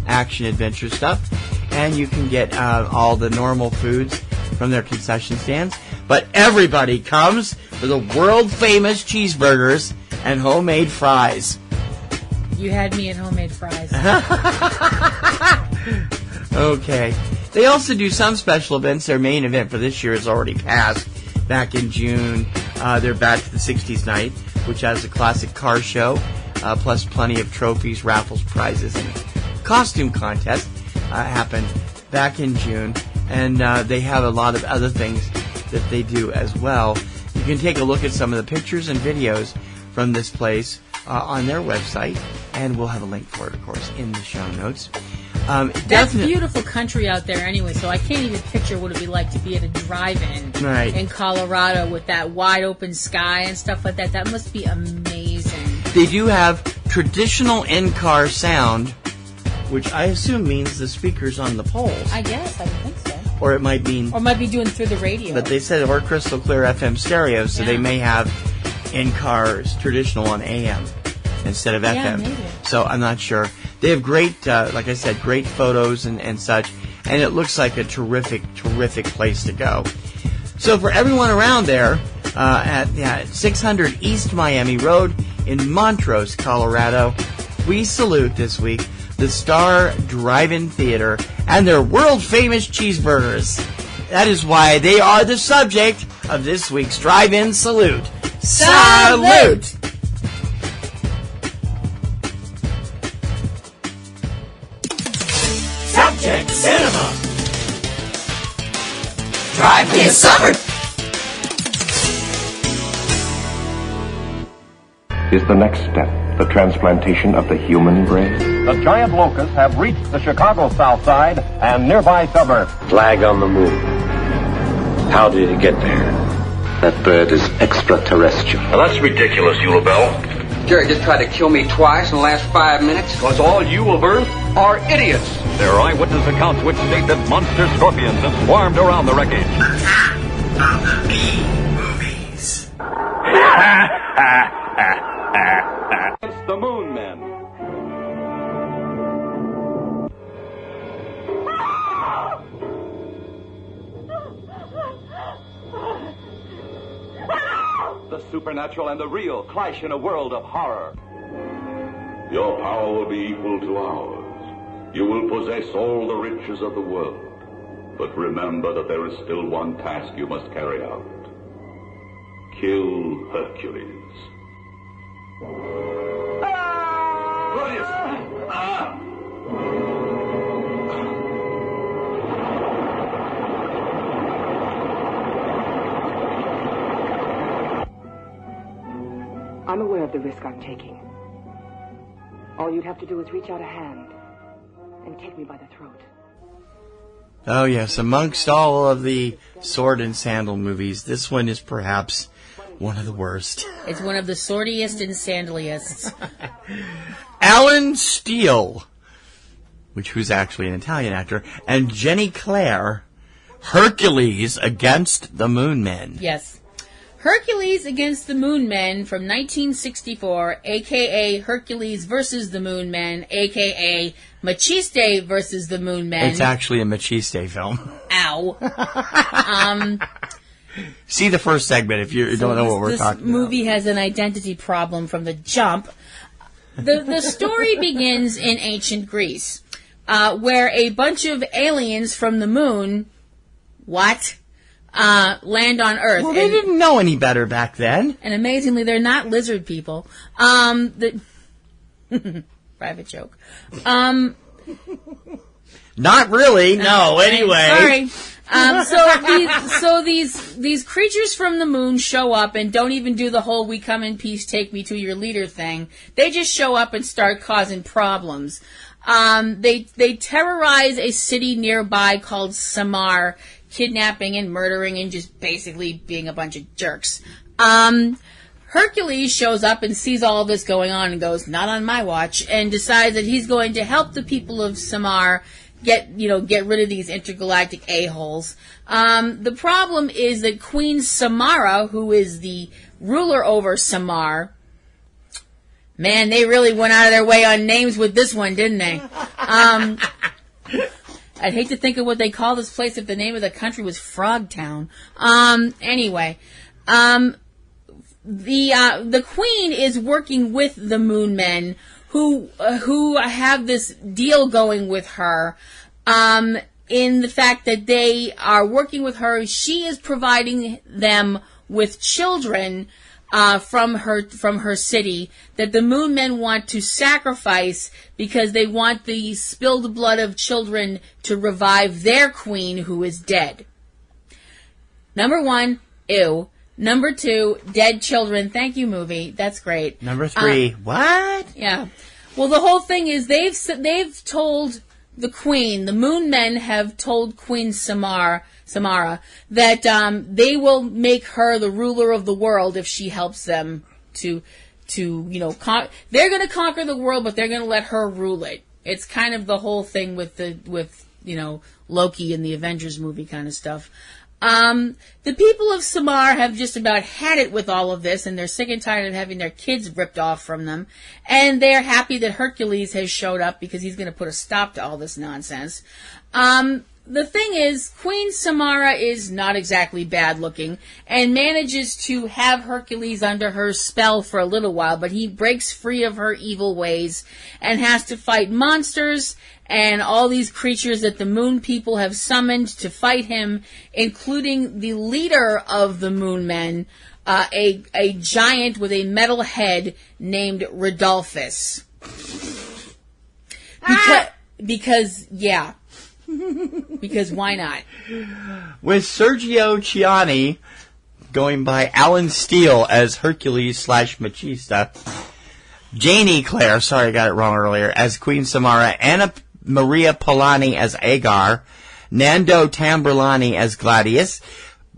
action-adventure stuff. And you can get all the normal foods from their concession stands. But everybody comes for the world-famous cheeseburgers and homemade fries. You had me at homemade fries. Okay. They also do some special events. Their main event for this year is already passed. Back in June, they're back to the 60s night, which has a classic car show, plus plenty of trophies, raffles, prizes, and costume contest happened back in June. And they have a lot of other things that they do as well. You can take a look at some of the pictures and videos from this place on their website, and we'll have a link for it, of course, in the show notes. That's beautiful country out there anyway, so I can't even picture what it'd be like to be at a drive-in in Colorado with that wide open sky and stuff like that. That must be amazing. They do have traditional in-car sound, which I assume means the speakers on the poles. I guess, I would think so. Or it might mean... Or might be doing through the radio. But they said we're crystal clear FM stereo, so they may have in-cars traditional on AM instead of FM. Yeah, maybe. So I'm not sure. They have great, like I said, great photos and such, and it looks like a terrific, terrific place to go. So for everyone around there, at 600 East Miami Road in Montrose, Colorado, we salute this week the Star Drive-In Theater and their world-famous cheeseburgers. That is why they are the subject of this week's Drive-In Salute. Salute! Subject Cinema. Drive-In Summer. Is the next step the transplantation of the human brain? The giant locusts have reached the Chicago South Side and nearby suburbs. Flag on the moon. How did it get there? That bird is extraterrestrial. Now that's ridiculous, Eulabelle. Jerry just tried to kill me twice in the last 5 minutes. Because all you of Earth are idiots. There are eyewitness accounts which state that monster scorpions have swarmed around the wreckage. On the B-movies. It's the Moon Men. The supernatural and the real clash in a world of horror. Your power will be equal to ours. You will possess all the riches of the world. But remember that there is still one task you must carry out. Kill Hercules. Claudius! I'm aware of the risk I'm taking. All you'd have to do is reach out a hand and take me by the throat. Oh yes, amongst all of the sword and sandal movies, this one is perhaps one of the worst. It's one of the swordiest and sandaliest. Alan Steele, who's actually an Italian actor, and Jenny Clare, Hercules Against the Moon Men. Yes. Hercules Against the Moon Men from 1964, a.k.a. Hercules versus the Moon Men, a.k.a. Machiste versus the Moon Men. It's actually a Machiste film. Ow. See the first segment if you don't know what we're talking about. This movie has an identity problem from the jump. The story begins in ancient Greece, where a bunch of aliens from the moon... What? Land on Earth. Well, they didn't know any better back then. And amazingly, they're not lizard people. Private joke. Not really. No. Anyway. Sorry. So these creatures from the moon show up and don't even do the whole "we come in peace, take me to your leader" thing. They just show up and start causing problems. They terrorize a city nearby called Samar, kidnapping and murdering and just basically being a bunch of jerks. Hercules shows up and sees all of this going on and goes, "Not on my watch," and decides that he's going to help the people of Samar get rid of these intergalactic a-holes. The problem is that Queen Samara, who is the ruler over Samar, man, they really went out of their way on names with this one, didn't they? I'd hate to think of what they call this place if the name of the country was Frogtown. Anyway, the Queen is working with the Moon Men, who have this deal going with her, in the fact that they are working with her. She is providing them with children from her city that the Moon Men want to sacrifice because they want the spilled blood of children to revive their queen who is dead. Number 1, ew. Number 2, dead children. Thank you, movie. That's great. Number 3, what? Yeah. Well, the whole thing is they've told the queen, the Moon Men have told Queen Samara that they will make her the ruler of the world if she helps them to they're going to conquer the world, but they're going to let her rule it. It's kind of the whole thing with Loki and the Avengers movie kind of stuff. The people of Samar have just about had it with all of this, and they're sick and tired of having their kids ripped off from them. And they're happy that Hercules has showed up because he's going to put a stop to all this nonsense. the thing is, Queen Samara is not exactly bad looking and manages to have Hercules under her spell for a little while, but he breaks free of her evil ways and has to fight monsters and all these creatures that the moon people have summoned to fight him, including the leader of the moon men, a giant with a metal head named Rodolphus. Because why not? With Sergio Chiani going by Alan Steele as Hercules / Machista, Janie Claire, sorry I got it wrong earlier, as Queen Samara, Anna Maria Polani as Agar, Nando Tamburlani as Gladius,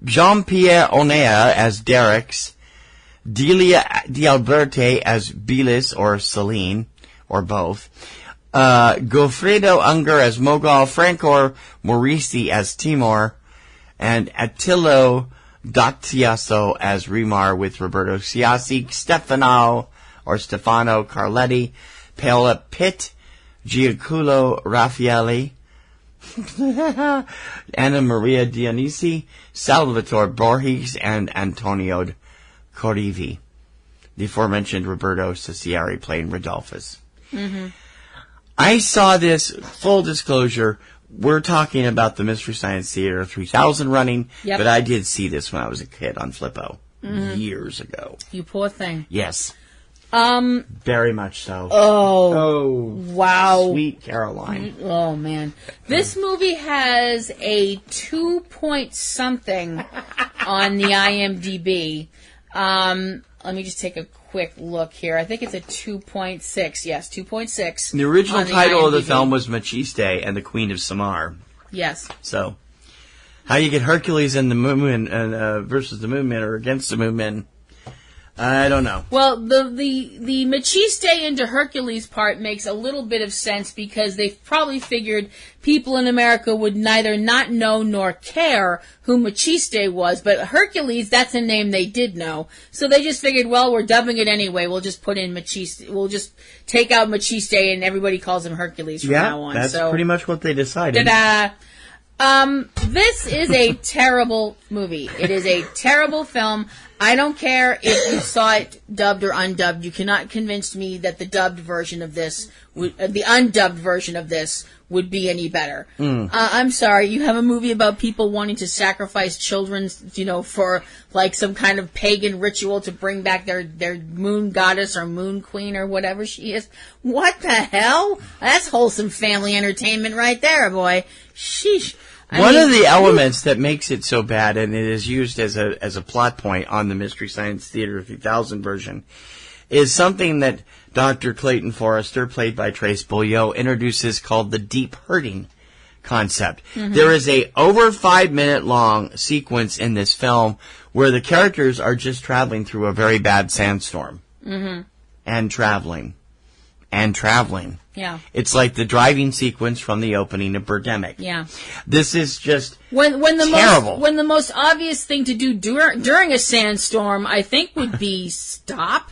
Jean-Pierre Onea as Derricks, Delia D'Alberte as Belis or Celine, or both, Goffredo Unger as Mogol, Franco Maurici as Timor, and Attilo Dottiaso as Remar, with Roberto Siassi, Stefano Carletti, Paola Pitt, Giaculo Raffaelli, Anna Maria Dionisi, Salvatore Borges, and Antonio Corrivi. The aforementioned Roberto Cicciari playing Rodolphus. Mm-hmm. I saw this, full disclosure, we're talking about the Mystery Science Theater 3000 running, but I did see this when I was a kid on Flippo years ago. You poor thing. Yes. Very much so. Oh, wow. Sweet Caroline. Oh, man. This movie has a 2-point-something on the IMDb. Let me just take a quick look here. I think it's a 2.6. Yes, 2.6. The original title of the film was Machiste and the Queen of Samar. Yes. So, how you get Hercules and the Moon versus the Moon Men or against the Moon Men, I don't know. Well, the Machiste into Hercules part makes a little bit of sense because they probably figured people in America would neither not know nor care who Machiste was, but Hercules, that's a name they did know. So they just figured, well, we're dubbing it anyway, we'll just put in Machiste, we'll just take out Machiste and everybody calls him Hercules from now on. That's pretty much what they decided. Ta-da! This is a terrible movie. It is a terrible film. I don't care if you saw it dubbed or undubbed. You cannot convince me that the dubbed version of this, the undubbed version of this, would be any better. I'm sorry. You have a movie about people wanting to sacrifice children, for like some kind of pagan ritual to bring back their moon goddess or moon queen or whatever she is. What the hell? That's wholesome family entertainment right there, boy. Sheesh. One of the elements that makes it so bad, and it is used as a plot point on the Mystery Science Theater 3000 version, is something that Dr. Clayton Forrester, played by Trace Beaulieu, introduces called the deep hurting concept. Mm-hmm. There is a over 5-minute long sequence in this film where the characters are just traveling through a very bad sandstorm. Mm-hmm. And traveling. And traveling. Yeah. It's like the driving sequence from the opening of Birdemic. Yeah. This is just terrible. When the most obvious thing to do during a sandstorm, I think, would be stop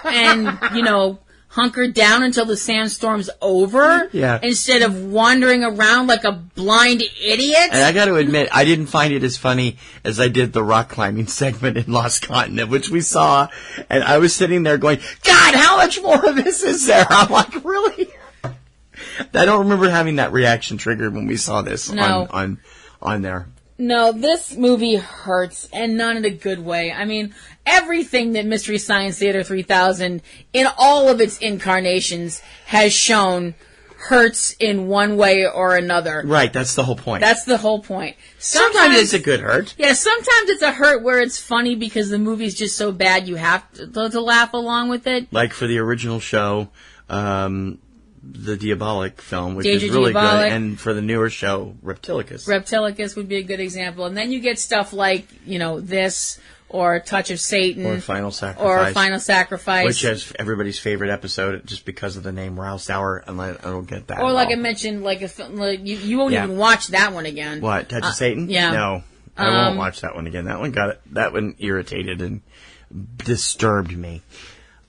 and, hunker down until the sandstorm's over instead of wandering around like a blind idiot. And I got to admit, I didn't find it as funny as I did the rock climbing segment in Lost Continent, which we saw, and I was sitting there going, God, how much more of this is there? I'm like, really? I don't remember having that reaction triggered when we saw this on there. No, this movie hurts, and not in a good way. I mean, everything that Mystery Science Theater 3000, in all of its incarnations, has shown hurts in one way or another. Right, that's the whole point. That's the whole point. Sometimes it's a good hurt. Yeah, sometimes it's a hurt where it's funny because the movie's just so bad you have to laugh along with it. Like for the original show, the Diabolic film, which Danger is really Diabolic. good, and for the newer show, Reptilicus. Reptilicus would be a good example. And then you get stuff like, this, or Touch of Satan. Or Final Sacrifice. Which is everybody's favorite episode, just because of the name Rouse Hour, and I don't get that. Or like I mentioned, you won't even watch that one again. What, Touch of Satan? Yeah. No, I won't watch that one again. That one irritated and disturbed me.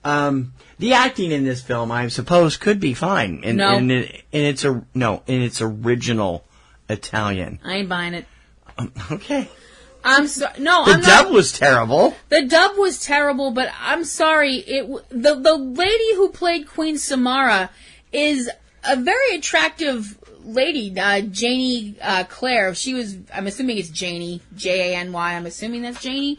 The acting in this film, I suppose, could be fine in its original Italian. I ain't buying it. Okay. I'm sorry. No, I'm not. The dub was terrible. The dub was terrible, but I'm sorry. The lady who played Queen Samara is a very attractive lady, Janie Claire. She was, I'm assuming it's Janie, Jany. I'm assuming that's Janie.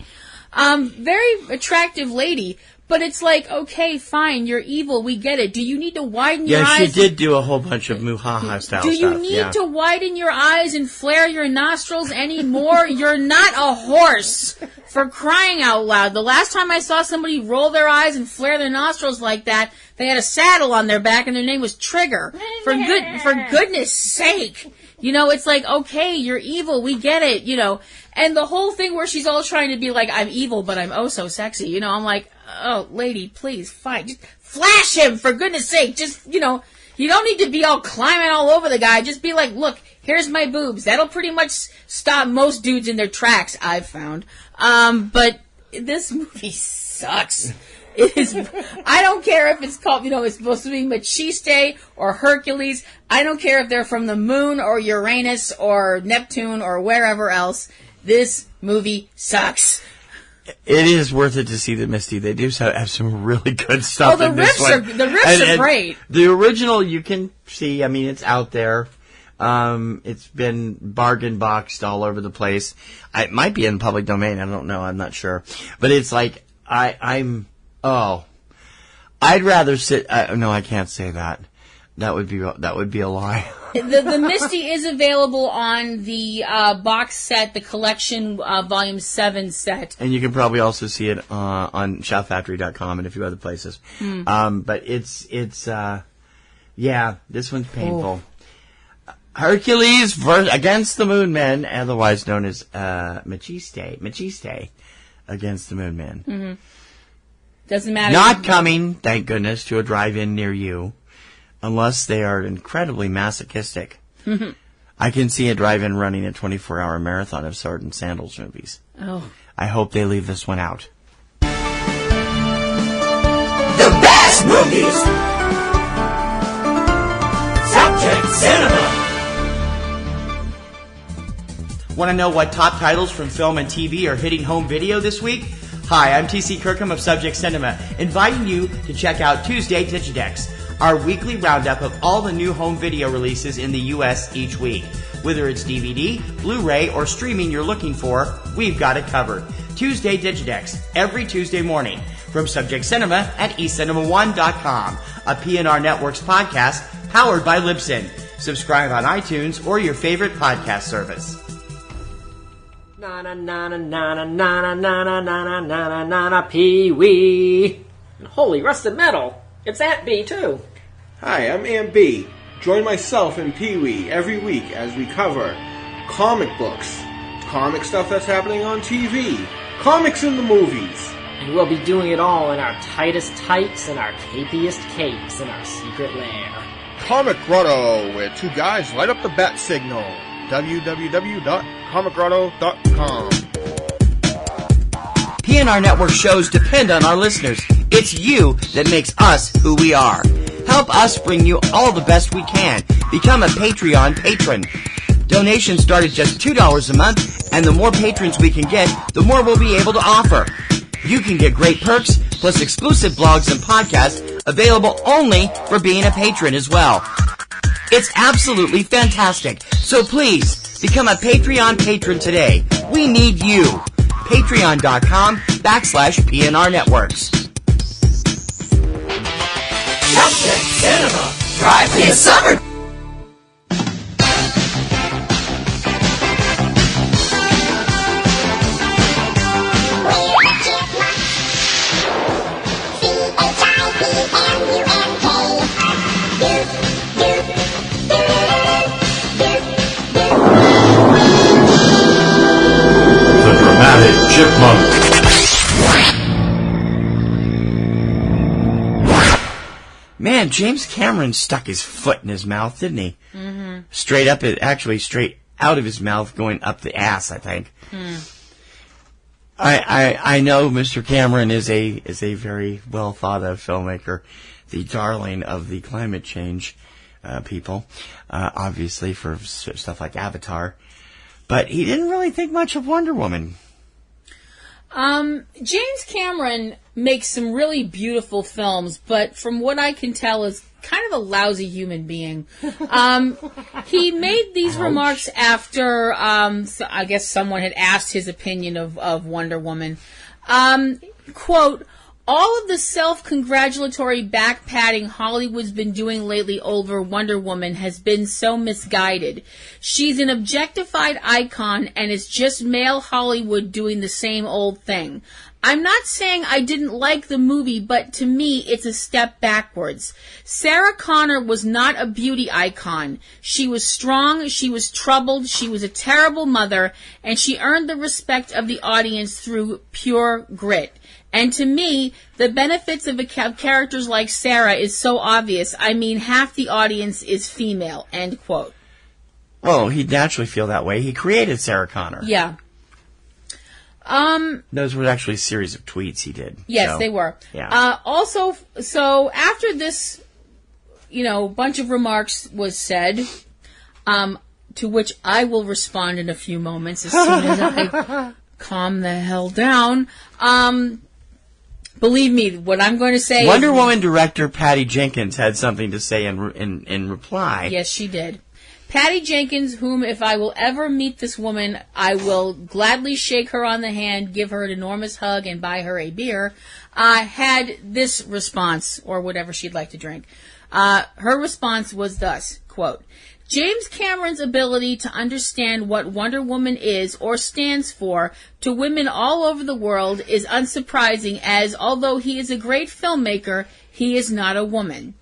Very attractive lady. But it's like, okay, fine, you're evil, we get it. Do you need to widen your eyes? Yeah, she did do a whole bunch of Muhaha style stuff. Do you need to widen your eyes and flare your nostrils anymore? You're not a horse, for crying out loud. The last time I saw somebody roll their eyes and flare their nostrils like that, they had a saddle on their back and their name was Trigger. For goodness sake. You know, it's like, okay, you're evil, we get it, you know. And the whole thing where she's all trying to be like, I'm evil, but I'm oh so sexy. You know, I'm like, oh, lady, please, fine. Just flash him, for goodness sake. Just, you know, you don't need to be all climbing all over the guy. Just be like, look, here's my boobs. That'll pretty much stop most dudes in their tracks, I've found. But this movie sucks. It is, I don't care if it's called, you know, it's supposed to be Machiste or Hercules. I don't care if they're from the moon or Uranus or Neptune or wherever else. This movie sucks. It is worth it to see the Misty. They do have some really good stuff in this one. The riffs are great. The original you can see. I mean, it's out there. It's been bargain boxed all over the place. It might be in public domain. I don't know. I'm not sure. But it's like, I'd rather sit. No, I can't say that. That would be a lie. The Misty is available on the box set, the collection volume 7 set. And you can probably also see it on shoutfactory.com and a few other places. But it's this one's painful. Oh. Hercules against the Moon Men, otherwise known as Machiste against the Moon Men. Mm-hmm. Doesn't matter. Not coming, thank goodness, to a drive-in near you. Unless they are incredibly masochistic. I can see a drive-in running a 24-hour marathon of Sword and Sandals movies. Oh. I hope they leave this one out. The best movies! Subject Cinema! Want to know what top titles from film and TV are hitting home video this week? Hi, I'm T.C. Kirkham of Subject Cinema, inviting you to check out Tuesday Digidex, our weekly roundup of all the new home video releases in the U.S. each week. Whether it's DVD, Blu-ray, or streaming you're looking for, we've got it covered. Tuesday Digidex, every Tuesday morning, from Subject Cinema at ecinema1.com, a PNRNetworks podcast powered by Libsyn. Subscribe on iTunes or your favorite podcast service. Na na na na na na na na na na na na na Pee-wee. And holy rusted metal, it's Aunt B too. Hi, I'm Aunt B. Join myself and Pee-wee every week as we cover comic books, comic stuff that's happening on TV, comics in the movies. And we'll be doing it all in our tightest tights and our capiest capes in our secret lair. Comic Grotto, where two guys light up the bat signal. www.comicgrotto.com. PNR Network shows depend on our listeners. It's you that makes us who we are. Help us bring you all the best we can. Become a Patreon patron. Donations start at just $2 a month, and the more patrons we can get, the more we'll be able to offer. You can get great perks, plus exclusive blogs and podcasts available only for being a patron as well. It's absolutely fantastic. So please, become a Patreon patron today. We need you. Patreon.com/PNRNetworks. Subject Cinema. Drive-in summer. The dramatic chipmunk. Man, James Cameron stuck his foot in his mouth, didn't he? Mm-hmm. Straight out of his mouth, going up the ass, I think. I know Mr. Cameron is a very well thought of filmmaker, the darling of the climate change people, obviously for stuff like Avatar. But he didn't really think much of Wonder Woman. James Cameron makes some really beautiful films, but from what I can tell is kind of a lousy human being. He made these remarks after, I guess someone had asked his opinion of Wonder Woman. Quote, all of the self-congratulatory back-patting Hollywood's been doing lately over Wonder Woman has been so misguided. She's an objectified icon, and it's just male Hollywood doing the same old thing. I'm not saying I didn't like the movie, but to me, it's a step backwards. Sarah Connor was not a beauty icon. She was strong, she was troubled, she was a terrible mother, and she earned the respect of the audience through pure grit. And to me, the benefits of characters like Sarah is so obvious. I mean, half the audience is female, end quote. Well, he'd naturally feel that way. He created Sarah Connor. Yeah. Those were actually a series of tweets he did. Yes, they were. Yeah. Also, so after this, bunch of remarks was said, to which I will respond in a few moments as soon as I calm the hell down. Believe me, what I'm going to say Wonder Woman director Patty Jenkins had something to say in reply. Yes, she did. Patty Jenkins, whom if I will ever meet this woman, I will gladly shake her on the hand, give her an enormous hug, and buy her a beer, had this response, or whatever she'd like to drink. Her response was thus, quote, James Cameron's ability to understand what Wonder Woman is or stands for to women all over the world is unsurprising, as although he is a great filmmaker, he is not a woman.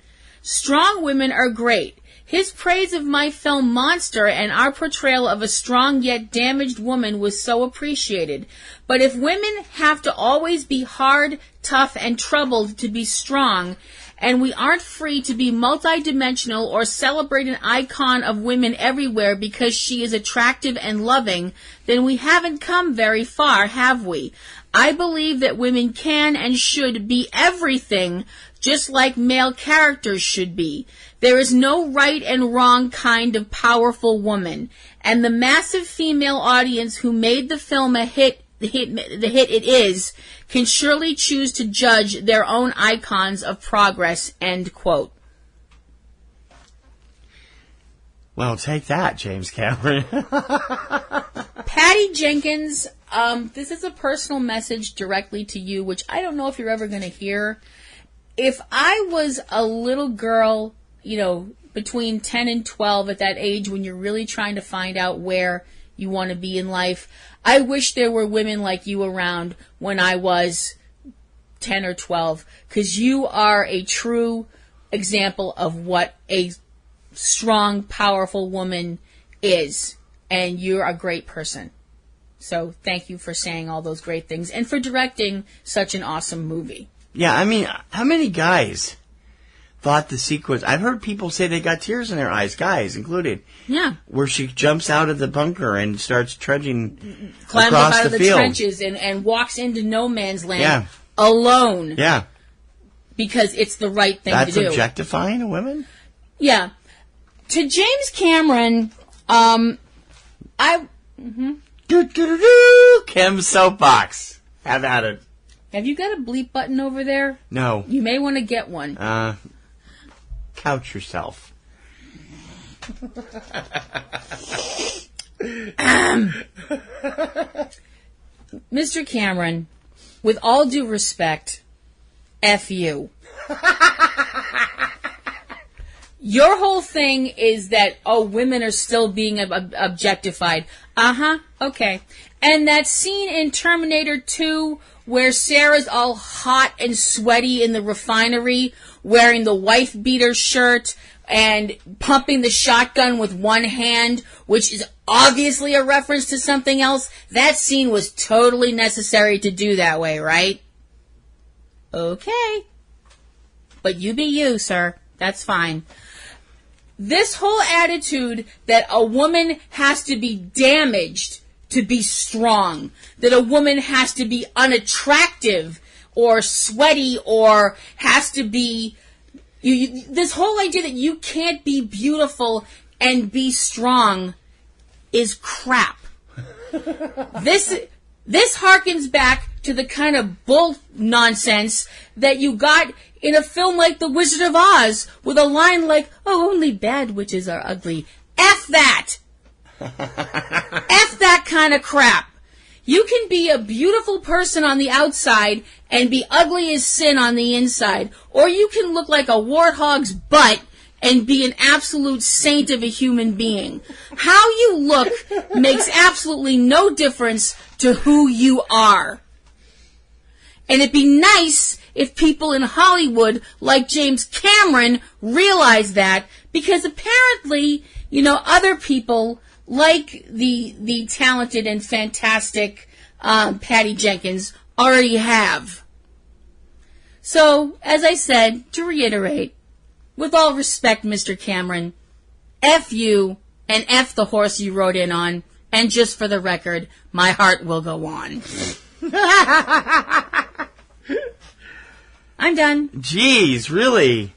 Strong women are great. His praise of my film Monster and our portrayal of a strong yet damaged woman was so appreciated. But if women have to always be hard, tough, and troubled to be strong, and we aren't free to be multidimensional or celebrate an icon of women everywhere because she is attractive and loving, then we haven't come very far, have we? I believe that women can and should be everything, just like male characters should be. There is no right and wrong kind of powerful woman, and the massive female audience who made the film the hit it is, can surely choose to judge their own icons of progress, end quote. Well, take that, James Cameron. Patty Jenkins, this is a personal message directly to you, which I don't know if you're ever going to hear. If I was a little girl, between 10 and 12 at that age when you're really trying to find out where you want to be in life, I wish there were women like you around when I was 10 or 12, because you are a true example of what a strong, powerful woman is, and you're a great person. So thank you for saying all those great things and for directing such an awesome movie. Yeah, I mean, how many guys thought the sequence... I've heard people say they got tears in their eyes, guys included. Yeah. Where she jumps out of the bunker and starts trudging climbs across up out the of the field. Trenches and walks into no man's land alone. Yeah. Because it's the right thing to do. That's objectifying a woman? Yeah. To James Cameron, Kim's soapbox. Have at it. Have you got a bleep button over there? No. You may want to get one. Couch yourself. Mr. Cameron, with all due respect, F you. Your whole thing is that, women are still being objectified. Okay. And that scene in Terminator 2 where Sarah's all hot and sweaty in the refinery, wearing the wife-beater shirt and pumping the shotgun with one hand, which is obviously a reference to something else, that scene was totally necessary to do that way, right? Okay. But you be you, sir. That's fine. This whole attitude that a woman has to be damaged to be strong, that a woman has to be unattractive or sweaty or has to be This whole idea that you can't be beautiful and be strong is crap. This harkens back to the kind of bull nonsense that you got in a film like The Wizard of Oz, with a line like, "Oh, only bad witches are ugly." F that! F that kind of crap. You can be a beautiful person on the outside and be ugly as sin on the inside. Or you can look like a warthog's butt and be an absolute saint of a human being. How you look makes absolutely no difference to who you are. And it'd be nice if people in Hollywood, like James Cameron, realize that, because apparently, other people, like the talented and fantastic Patty Jenkins, already have. So, as I said, to reiterate, with all respect, Mr. Cameron, F you and F the horse you rode in on, and just for the record, my heart will go on. I'm done. Jeez, really?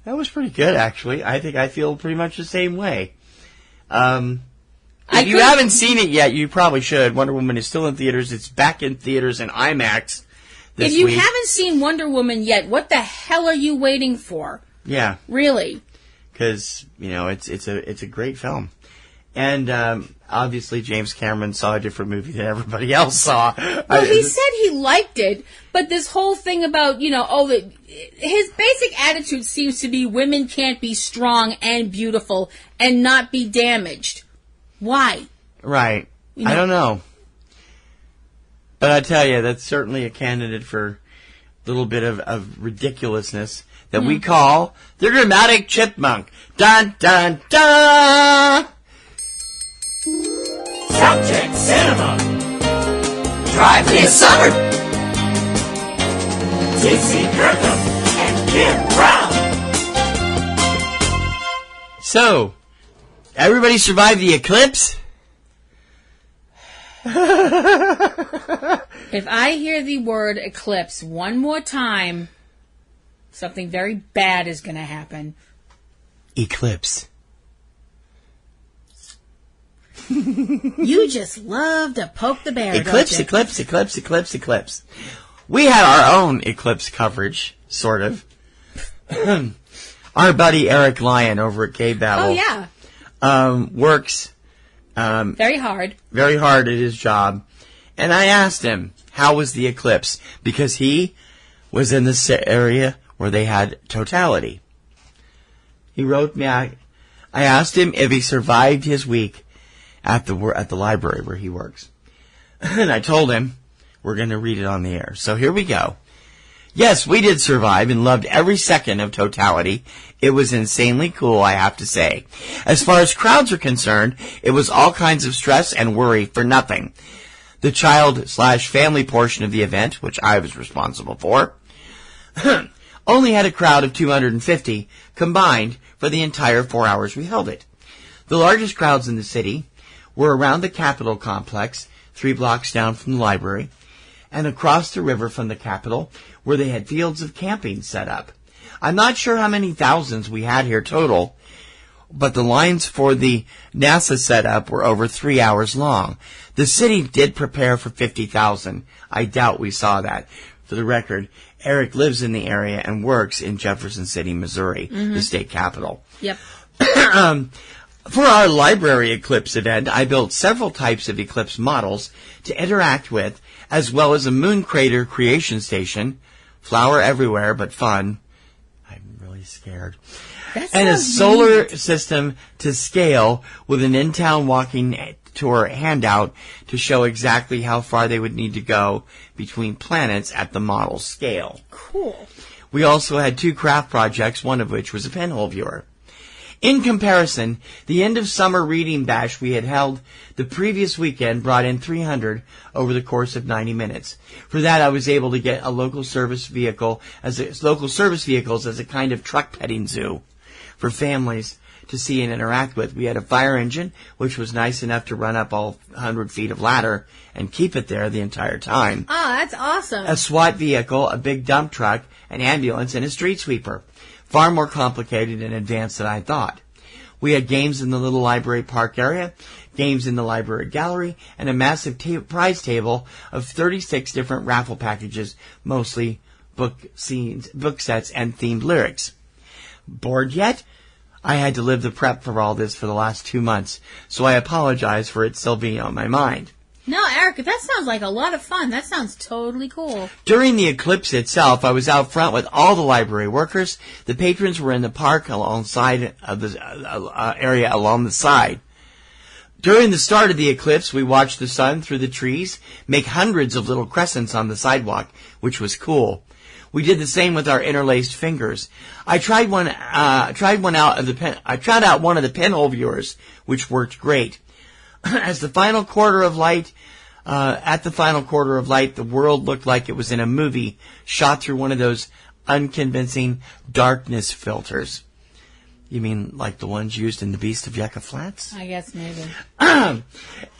That was pretty good, actually. I think I feel pretty much the same way. If you haven't seen it yet, you probably should. Wonder Woman is still in theaters. It's back in theaters and IMAX this week. If you week. haven't seen Wonder Woman yet, what the hell are you waiting for? Yeah. Really? Because, it's a great film. And obviously James Cameron saw a different movie than everybody else saw. Well, he said he liked it, but this whole thing about, his basic attitude seems to be women can't be strong and beautiful and not be damaged. Why? Right. I don't know. But I tell you, that's certainly a candidate for a little bit of ridiculousness that we call the dramatic chipmunk. Dun, dun, dun! Subject Cinema. Drive this summer. Dixie Kirkham and Kim Brown. So, everybody survived the eclipse? If I hear the word eclipse one more time, something very bad is going to happen. Eclipse. You just love to poke the bear, Eclipse, don't you? eclipse, eclipse, eclipse, eclipse. We had our own eclipse coverage, sort of. Our buddy Eric Lyon over at CAVEBABBLIN. Oh, yeah. Works very hard at his job. And I asked him, how was the eclipse? Because he was in this area where they had totality. He wrote me, I asked him if he survived his week at the library where he works. And I told him we're going to read it on the air. So here we go. Yes, we did survive and loved every second of totality. It was insanely cool, I have to say. As far as crowds are concerned, it was all kinds of stress and worry for nothing. The child/family portion of the event, which I was responsible for, only had a crowd of 250 combined for the entire 4 hours we held it. The largest crowds in the city were around the Capitol complex, 3 blocks down from the library, and across the river from the Capitol, where they had fields of camping set up. I'm not sure how many thousands we had here total, but the lines for the NASA setup were over 3 hours long. The city did prepare for 50,000. I doubt we saw that. For the record, Eric lives in the area and works in Jefferson City, Missouri, the state capital. Yep. For our library eclipse event, I built several types of eclipse models to interact with, as well as a moon crater creation station, flower everywhere but fun. I'm really scared. And a solar system to scale with an in-town walking tour handout to show exactly how far they would need to go between planets at the model scale. Cool. We also had 2 craft projects, one of which was a pinhole viewer. In comparison, the end of summer reading bash we had held the previous weekend brought in 300 over the course of 90 minutes. For that, I was able to get a local service vehicles as a kind of truck petting zoo for families to see and interact with. We had a fire engine, which was nice enough to run up all 100 feet of ladder and keep it there the entire time. Oh, that's awesome. A SWAT vehicle, a big dump truck, an ambulance, and a street sweeper. far more complicated and advanced than I thought. We had games in the little library park area, games in the library gallery, and a massive prize table of 36 different raffle packages, mostly book sets, and themed lyrics. Bored yet? I had to live the prep for all this for the last 2 months, so I apologize for it still being on my mind. No, Eric, that sounds like a lot of fun. That sounds totally cool. During the eclipse itself, I was out front with all the library workers. The patrons were in the park alongside of the area along the side. During the start of the eclipse, we watched the sun through the trees make hundreds of little crescents on the sidewalk, which was cool. We did the same with our interlaced fingers. I tried one out of the pinhole viewers, which worked great. At the final quarter of light, the world looked like it was in a movie shot through one of those unconvincing darkness filters. You mean like the ones used in The Beast of Yucca Flats? I guess maybe.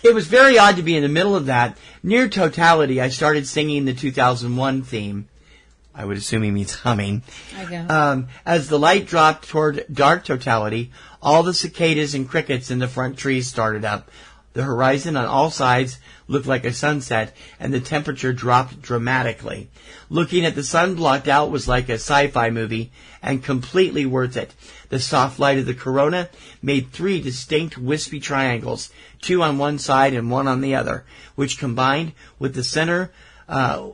It was very odd to be in the middle of that. Near totality, I started singing the 2001 theme. I would assume he means humming. I guess. As the light dropped toward dark totality, all the cicadas and crickets in the front trees started up. The horizon on all sides looked like a sunset, and the temperature dropped dramatically. Looking at the sun blocked out was like a sci-fi movie, and completely worth it. The soft light of the corona made 3 distinct wispy triangles, 2 on one side and 1 on the other, which combined with the center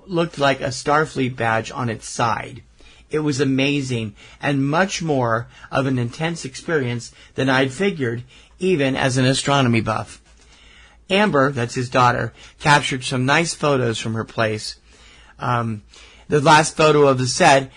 looked like a Starfleet badge on its side. It was amazing, and much more of an intense experience than I'd figured, even as an astronomy buff. Amber, that's his daughter, captured some nice photos from her place. The last photo of the set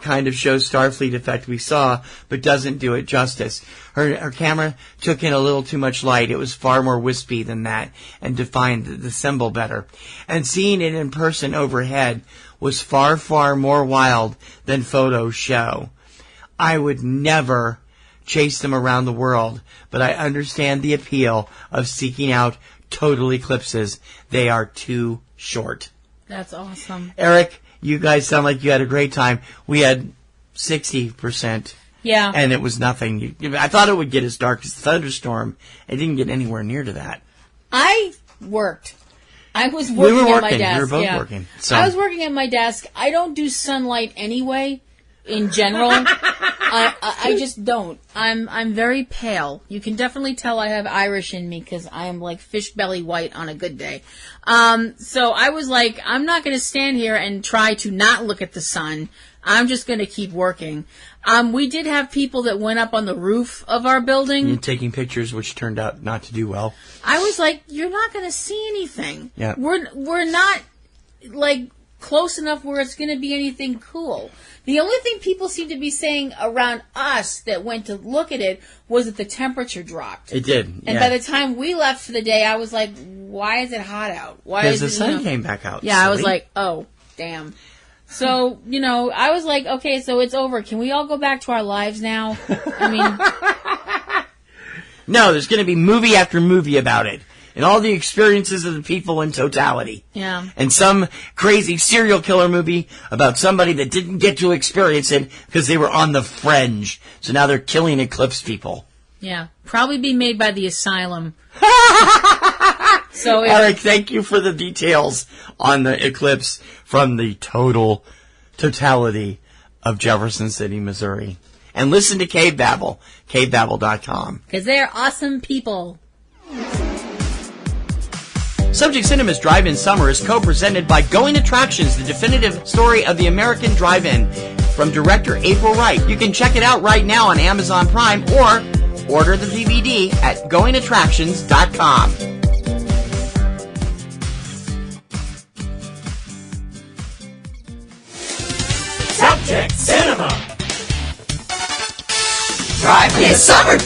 kind of shows Starfleet effect we saw, but doesn't do it justice. Her camera took in a little too much light. It was far more wispy than that and defined the symbol better. And seeing it in person overhead was far, far more wild than photos show. I would never chase them around the world, but I understand the appeal of seeking out total eclipses. They are too short. That's awesome. Eric, you guys sound like you had a great time. We had 60%. Yeah. And it was nothing. I thought it would get as dark as a thunderstorm. It didn't get anywhere near to that. I worked. I was working at my desk. We were both working. So. I was working at my desk. I don't do sunlight anyway, in general. I just don't. I'm very pale. You can definitely tell I have Irish in me because I am like fish belly white on a good day. So I was like, I'm not going to stand here and try to not look at the sun. I'm just going to keep working. We did have people that went up on the roof of our building. And taking pictures, which turned out not to do well. I was like, you're not going to see anything. Yeah. We're not like close enough where it's going to be anything cool. The only thing people seem to be saying around us that went to look at it was that the temperature dropped. It did. And by the time we left for the day, I was like, why is it hot out? Why is the sun came back out. Yeah, silly. I was like, oh, damn. So, I was like, okay, so it's over. Can we all go back to our lives now? I mean... No, there's going to be movie after movie about it. And all the experiences of the people in totality. Yeah. And some crazy serial killer movie about somebody that didn't get to experience it because they were on the fringe. So now they're killing eclipse people. Yeah. Probably be made by the asylum. So Eric, thank you for the details on the eclipse from the totality of Jefferson City, Missouri. And listen to Cave Babble, CaveBabble.com. Because they're awesome people. Subject Cinema's Drive-In Summer is co-presented by Going Attractions, the definitive story of the American drive-in, from director April Wright. You can check it out right now on Amazon Prime or order the DVD at goingattractions.com. Subject Cinema. Drive-In Summer.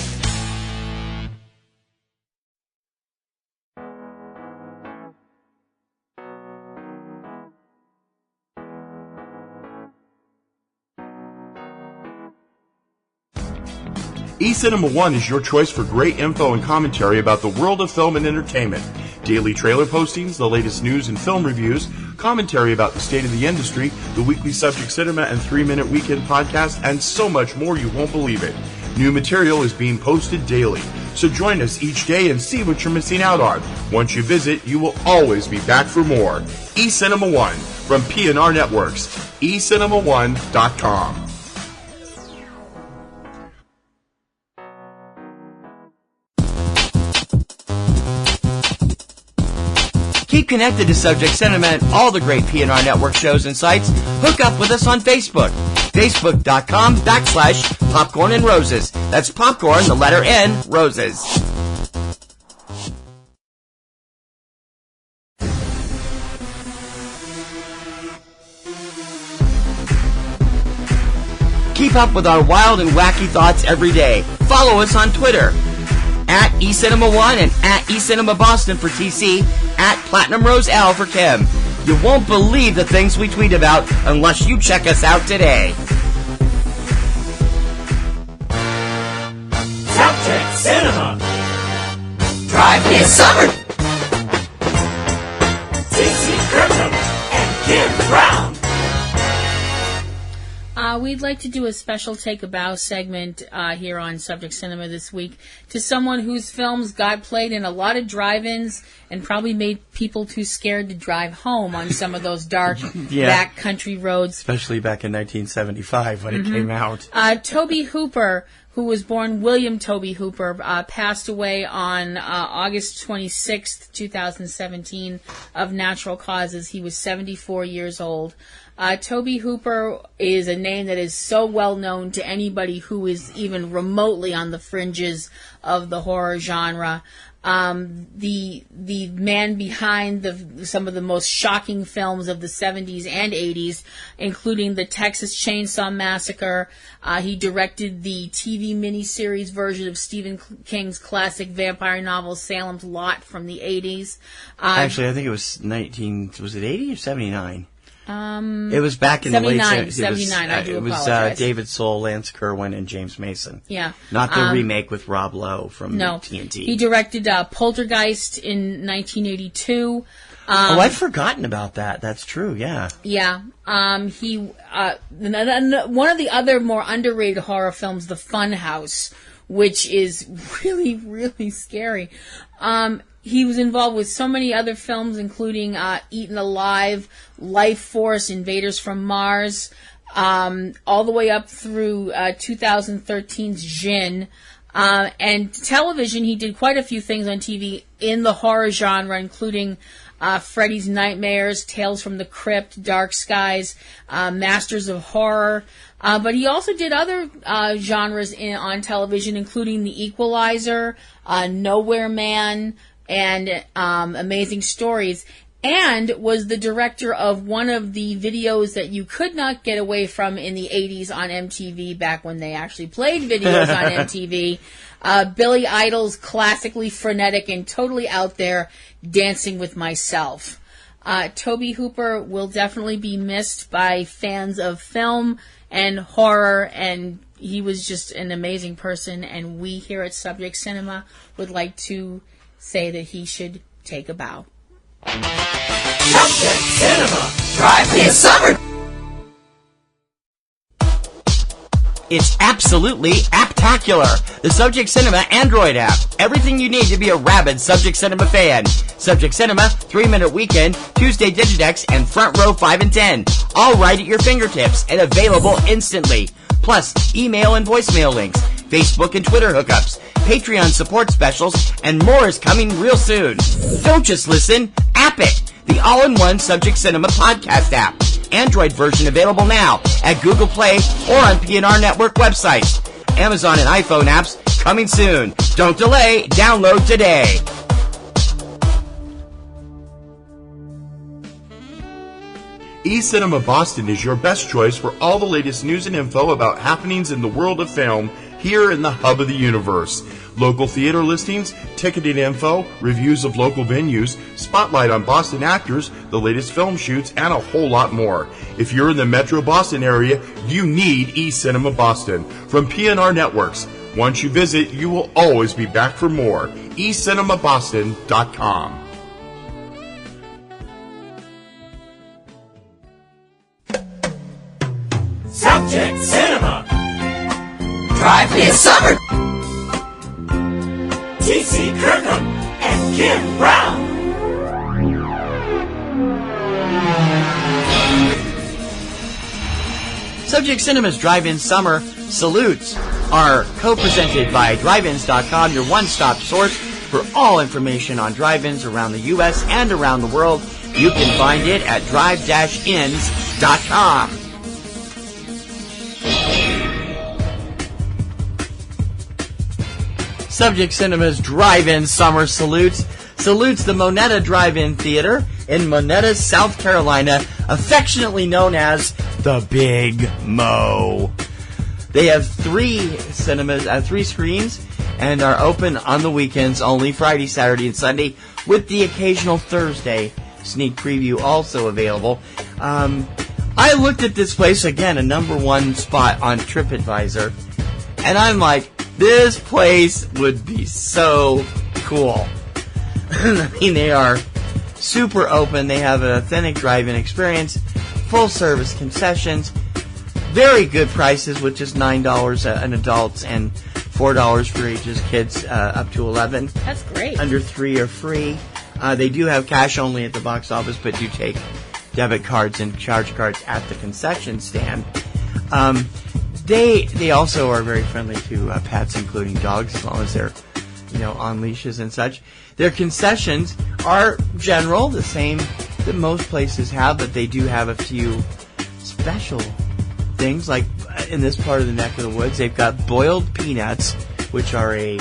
eCinema One is your choice for great info and commentary about the world of film and entertainment. Daily trailer postings, the latest news and film reviews, commentary about the state of the industry, the weekly Subject Cinema and 3-Minute Weekend podcast, and so much more you won't believe it. New material is being posted daily, so join us each day and see what you're missing out on. Once you visit, you will always be back for more. eCinema One from PNRNetworks, eCinema1.com. Keep connected to Subject Cinema and all the great PNR Network shows and sites. Hook up with us on Facebook. Facebook.com/Popcorn and Roses. That's popcorn, the letter N, roses. Keep up with our wild and wacky thoughts every day. Follow us on Twitter. At eCinema1 and at eCinemaBoston for TC, at PlatinumRoseL for Kim. You won't believe the things we tweet about unless you check us out today. Subject Cinema. Drive-in summer. Dixie Kirkham and Kim Brown. We'd like to do a special Take a Bow segment here on Subject Cinema this week to someone whose films got played in a lot of drive-ins and probably made people too scared to drive home on some of those dark back country roads. Especially back in 1975 when it came out. Tobe Hooper, who was born William Tobe Hooper, passed away on August 26th, 2017 of natural causes. He was 74 years old. Tobe Hooper is a name that is so well known to anybody who is even remotely on the fringes of the horror genre. The man behind some of the most shocking films of the 70s and 80s, including the Texas Chainsaw Massacre. He directed the TV miniseries version of Stephen King's classic vampire novel Salem's Lot from the 80s. Actually, I think it was was it 80 or 79? It was back in the late 79. 79. I do apologize. It was David Soul, Lance Kerwin, and James Mason. Yeah, not the remake with Rob Lowe from TNT. He directed Poltergeist in 1982. I'd forgotten about that. That's true. Yeah. Yeah. He one of the other more underrated horror films, The Funhouse, which is really, really scary. He was involved with so many other films, including Eaten Alive, Life Force, Invaders from Mars, all the way up through 2013's Jinn. And television, he did quite a few things on TV in the horror genre, including Freddy's Nightmares, Tales from the Crypt, Dark Skies, Masters of Horror. But he also did other genres on television, including The Equalizer, Nowhere Man, and Amazing Stories, and was the director of one of the videos that you could not get away from in the 80s on MTV, back when they actually played videos on MTV. Billy Idol's classically frenetic and totally out there Dancing with Myself. Tobe Hooper will definitely be missed by fans of film and horror, and he was just an amazing person, and we here at Subject Cinema would like to say that he should take a bow. Subject Cinema. Drive-in summer. It's absolutely apptacular. The Subject Cinema Android app. Everything you need to be a rabid Subject Cinema fan. Subject Cinema, 3-Minute Weekend, Tuesday Digidex, and Front Row 5 and 10. All right at your fingertips and available instantly. Plus, email and voicemail links, Facebook and Twitter hookups, Patreon support specials, and more is coming real soon. Don't just listen, app it. The all-in-one Subject Cinema podcast app. Android version available now at Google Play or on PNR Network websites. Amazon and iPhone apps coming soon. Don't delay. Download today. eCinema Boston is your best choice for all the latest news and info about happenings in the world of film here in the hub of the universe. Local theater listings, ticketing info, reviews of local venues, spotlight on Boston actors, the latest film shoots, and a whole lot more. If you're in the Metro Boston area, you need eCinema Boston from PNRNetworks. Once you visit, you will always be back for more. eCinemaBoston.com. Subject Cinema. Drive-in summer. T.C. Kirkham and Kim Brown. Subject Cinema's Drive-In Summer Salutes are co-presented by driveins.com, your one-stop source for all information on drive-ins around the U.S. and around the world. You can find it at drive-ins.com. Subject Cinema's Drive-In Summer salutes the Monetta Drive-In Theater in Monetta, South Carolina, affectionately known as the Big Mo. They have three screens, and are open on the weekends only, Friday, Saturday, and Sunday, with the occasional Thursday sneak preview also available. I looked at this place, again, a #1 spot on TripAdvisor, and I'm like, this place would be so cool. I mean, they are super open. They have an authentic drive-in experience, full-service concessions, very good prices with just $9 an adult and $4 for ages kids up to 11. That's great. Under 3 are free. They do have cash only at the box office, but do take debit cards and charge cards at the concession stand. They also are very friendly to pets, including dogs, as long as they're, on leashes and such. Their concessions are general, the same that most places have, but they do have a few special things. Like in this part of the neck of the woods, they've got boiled peanuts, which are a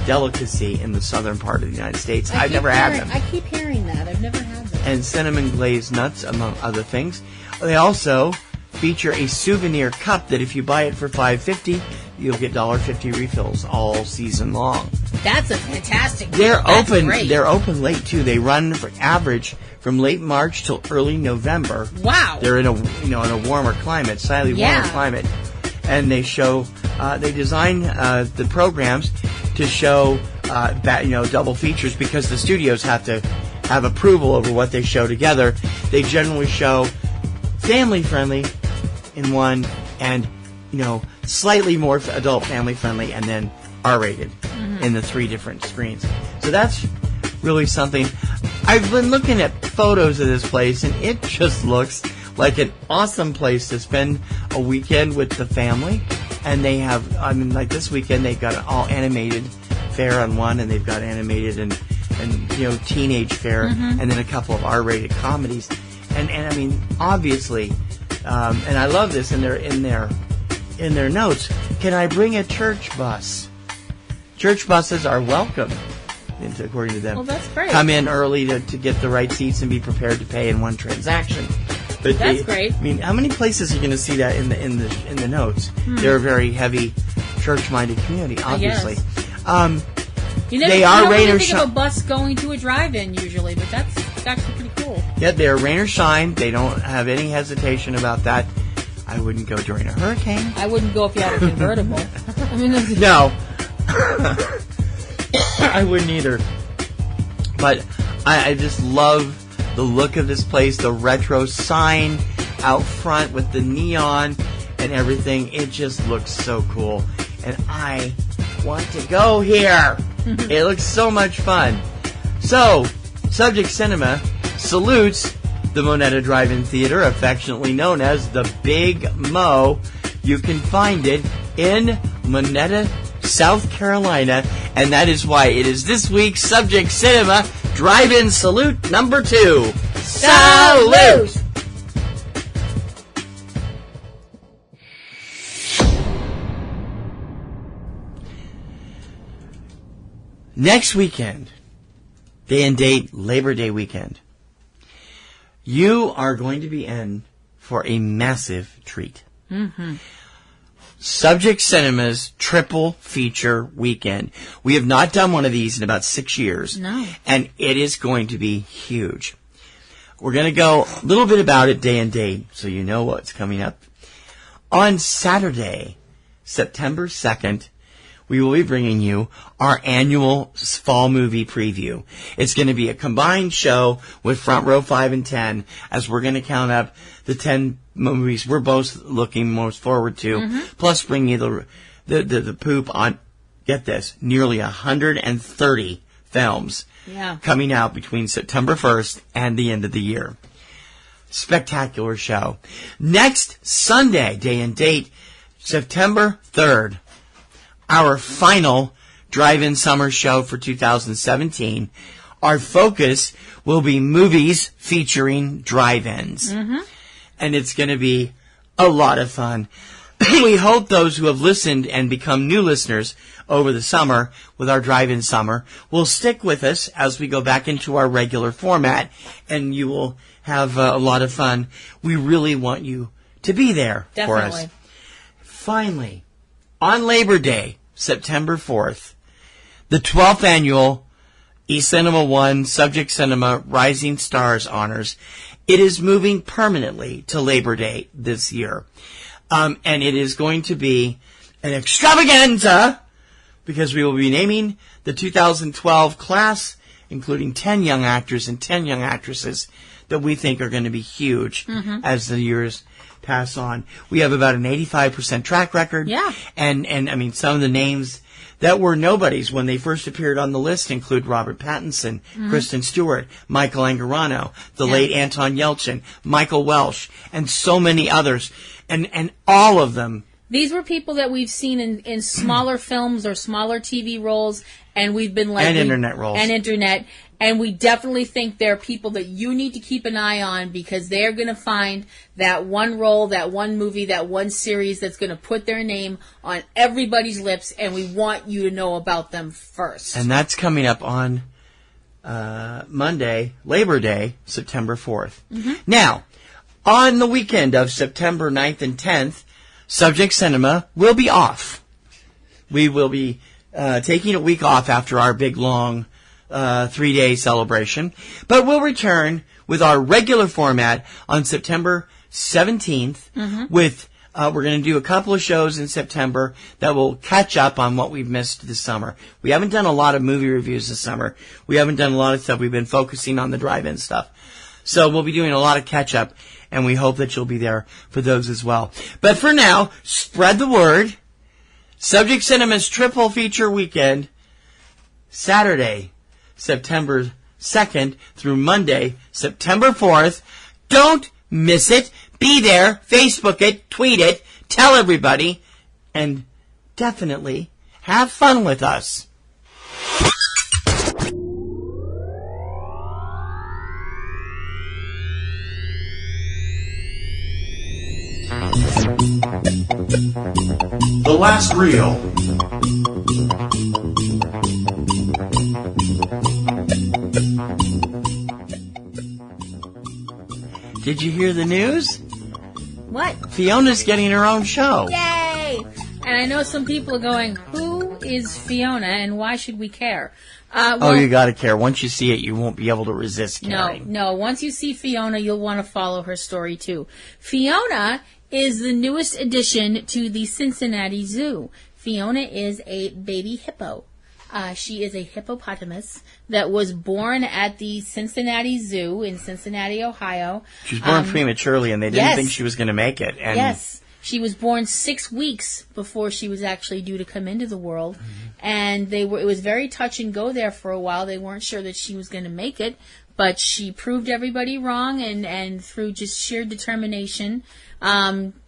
delicacy in the southern part of the United States. I've never had them. I keep hearing that. I've never had them. And cinnamon glazed nuts, among other things. They also feature a souvenir cup that if you buy it for $5.50, you'll get $1.50 refills all season long. That's a fantastic. They're That's open. Great. They're open late too. They run for average from late March till early November. Wow. They're in a in a warmer climate, slightly warmer climate, and they show. They design the programs to show double features because the studios have to have approval over what they show together. They generally show family friendly in one, and slightly more adult family friendly, and then R-rated in the 3 different screens. So that's really something. I've been looking at photos of this place, and it just looks like an awesome place to spend a weekend with the family. And they have, like this weekend, they've got an all animated fair on one, and they've got animated and teenage fair, and then a couple of R-rated comedies. And I mean, obviously, and I love this in their notes. Can I bring a church bus? Church buses are welcome, according to them. Well, that's great. Come in early to get the right seats and be prepared to pay in one transaction. But that's great. I mean, how many places are you going to see that in the notes? They're a very heavy church-minded community, obviously. You don't really think of a bus going to a drive-in usually, but that's actually pretty cool. Yeah, they're rain or shine. They don't have any hesitation about that. I wouldn't go during a hurricane. I wouldn't go if you had a convertible. No. I wouldn't either. But I just love the look of this place, the retro sign out front with the neon and everything. It just looks so cool. And I want to go here. It looks so much fun. So, Subject Cinema salutes the Monetta Drive-In Theater, affectionately known as the Big Mo. You can find it in Monetta, South Carolina, and that is why it is this week's Subject Cinema Drive-In Salute number 2. Salute! Next weekend, day and date, Labor Day weekend, you are going to be in for a massive treat. Subject Cinema's triple feature weekend. We have not done one of these in about 6 years. No. And it is going to be huge. We're going to go a little bit about it day and date so you know what's coming up. On Saturday, September 2nd, we will be bringing you our annual fall movie preview. It's going to be a combined show with Front Row 5 and 10 as we're going to count up the 10 movies we're both looking most forward to. Plus, bring you the poop on. Get this, nearly 130 films coming out between September 1st and the end of the year. Spectacular show. Next Sunday, day and date, September 3rd, our final drive-in summer show for 2017. Our focus will be movies featuring drive-ins. And it's going to be a lot of fun. We hope those who have listened and become new listeners over the summer with our drive-in summer will stick with us as we go back into our regular format, and you will have a lot of fun. We really want you to be there for us. Finally, on Labor Day, September 4th, the 12th annual eCinema 1 Subject Cinema Rising Stars Honors. It is moving permanently to Labor Day this year. And it is going to be an extravaganza because we will be naming the 2012 class, including 10 young actors and 10 young actresses that we think are going to be huge as the years pass on. We have about an 85% track record. Yeah. And I mean, some of the names that were nobodies when they first appeared on the list include Robert Pattinson, Kristen Stewart, Michael Angarano, the late Anton Yelchin, Michael Welsh, and so many others. And all of them. These were people that we've seen in smaller films or smaller TV roles, and we've been like... And internet roles. And internet. And we definitely think they're people that you need to keep an eye on because they're going to find that one role, that one movie, that one series that's going to put their name on everybody's lips, and we want you to know about them first. And that's coming up on Monday, Labor Day, September 4th. Now, on the weekend of September 9th and 10th, Subject Cinema will be off. We will be taking a week off after our big, long 3-day celebration. But we'll return with our regular format on September 17th with... we're going to do a couple of shows in September that will catch up on what we've missed this summer. We haven't done a lot of movie reviews this summer. We haven't done a lot of stuff. We've been focusing on the drive-in stuff. So we'll be doing a lot of catch-up, and we hope that you'll be there for those as well. But for now, spread the word. Subject Cinema's triple feature weekend, Saturday, September 2nd through Monday, September 4th. Don't miss it. Be there. Facebook it. Tweet it. Tell everybody. And definitely have fun with us. The last reel. Did you hear the news? What? Fiona's getting her own show. Yay! And I know some people are going, who is Fiona and why should we care? Well, you gotta care. Once you see it, you won't be able to resist caring. No. Once you see Fiona, you'll want to follow her story too. Fiona is the newest addition to the Cincinnati Zoo. Fiona is a baby hippo. She is a hippopotamus that was born at the Cincinnati Zoo in Cincinnati, Ohio. She was born prematurely, and they didn't think she was going to make it. And yes. She was born 6 weeks before she was actually due to come into the world. And it was very touch and go there for a while. They weren't sure that she was going to make it. But she proved everybody wrong, and through just sheer determination,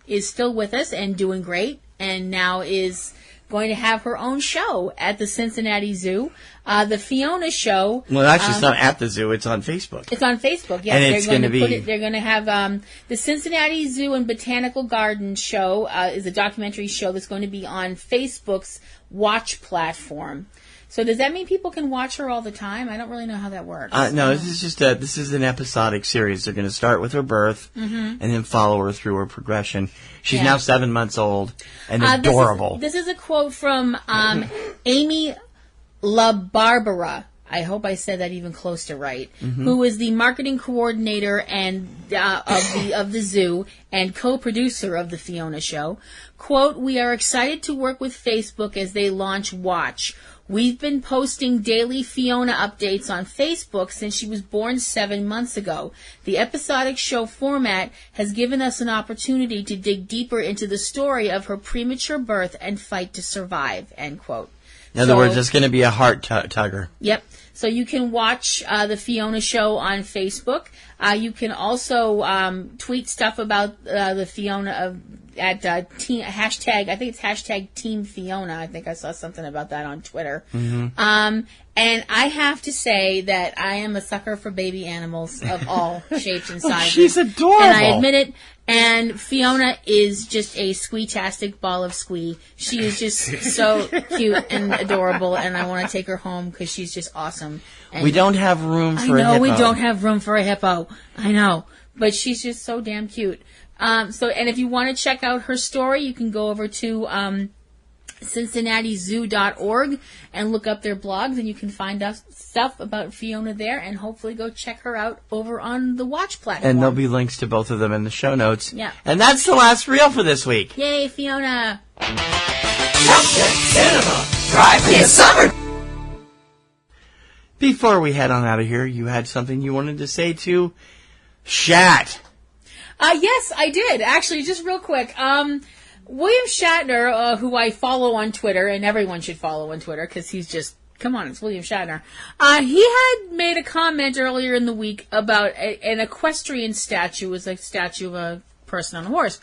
is still with us and doing great, and now is going to have her own show at the Cincinnati Zoo. The Fiona Show. Well, actually, it's not at the zoo; it's on Facebook. It's on Facebook. Yes, and it's going to be. They're going to have the Cincinnati Zoo and Botanical Gardens show is a documentary show that's going to be on Facebook's Watch platform. So does that mean people can watch her all the time? I don't really know how that works. No, this is an episodic series. They're going to start with her birth and then follow her through her progression. She's now 7 months old and adorable. This is a quote from Amy LaBarbera. I hope I said that even close to right. Who is the marketing coordinator and of the zoo and co-producer of the Fiona Show. Quote, "We are excited to work with Facebook as they launch Watch. We've been posting daily Fiona updates on Facebook since she was born 7 months ago. The episodic show format has given us an opportunity to dig deeper into the story of her premature birth and fight to survive, end quote. In other words, it's going to be a heart tugger. Yep. So you can watch the Fiona show on Facebook. You can also tweet stuff about the Fiona at hashtag, I think it's hashtag Team Fiona. I think I saw something about that on Twitter. Mm-hmm. And I have to say that I am a sucker for baby animals of all shapes and sizes. She's adorable. And I admit it. And Fiona is just a squee-tastic ball of squee. She is just so cute and adorable, and I want to take her home because she's just awesome. And we don't have room for a hippo. I know we don't have room for a hippo. I know. But she's just so damn cute. And if you want to check out her story, you can go over to CincinnatiZoo.org and look up their blogs, and you can find stuff about Fiona there, and hopefully go check her out over on the Watch platform. And there'll be links to both of them in the show notes. Yeah. And that's the last reel for this week. Yay, Fiona! Subject Cinema, Drive-In Summer. Before we head on out of here, you had something you wanted to say to Shat. Yes, I did. Actually, just real quick. William Shatner, who I follow on Twitter, and everyone should follow on Twitter because he's just, come on, it's William Shatner. He had made a comment earlier in the week about an equestrian statue, was a statue of a person on a horse.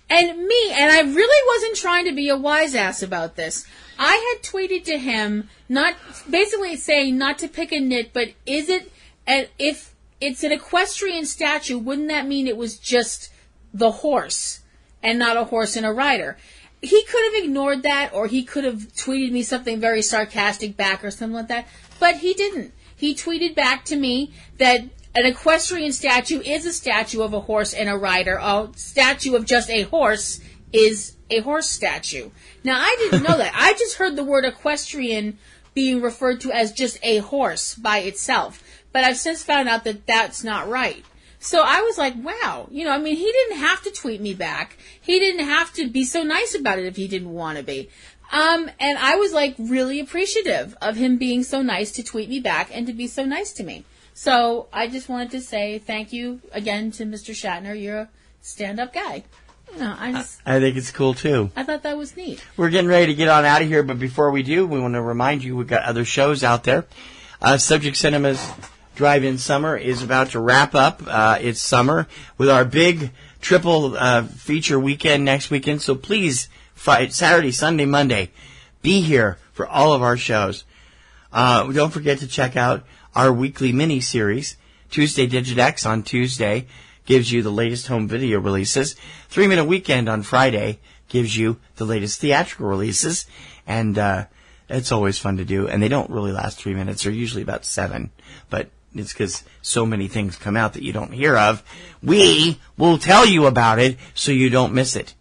And I really wasn't trying to be a wise ass about this. I had tweeted to him, not basically saying not to pick a nit, but is it, if it's an equestrian statue, wouldn't that mean it was just the horse and not a horse and a rider? He could have ignored that, or he could have tweeted me something very sarcastic back or something like that, but he didn't. He tweeted back to me that an equestrian statue is a statue of a horse and a rider. A statue of just a horse is a horse statue. Now, I didn't know that. I just heard the word equestrian being referred to as just a horse by itself. But I've since found out that that's not right. So I was like, wow. He didn't have to tweet me back. He didn't have to be so nice about it if he didn't want to be. And I was, really appreciative of him being so nice to tweet me back and to be so nice to me. So I just wanted to say thank you again to Mr. Shatner. You're a stand-up guy. I think it's cool, too. I thought that was neat. We're getting ready to get on out of here, but before we do, we want to remind you we've got other shows out there. Subject Cinema's Drive-In Summer is about to wrap up its summer with our big triple feature weekend next weekend. So please, Saturday, Sunday, Monday, be here for all of our shows. Don't forget to check out our weekly mini-series. Tuesday Digidex on Tuesday gives you the latest home video releases. 3 Minute Weekend on Friday gives you the latest theatrical releases. And it's always fun to do. And they don't really last 3 minutes. They're usually about 7. But it's because so many things come out that you don't hear of. We will tell you about it so you don't miss it.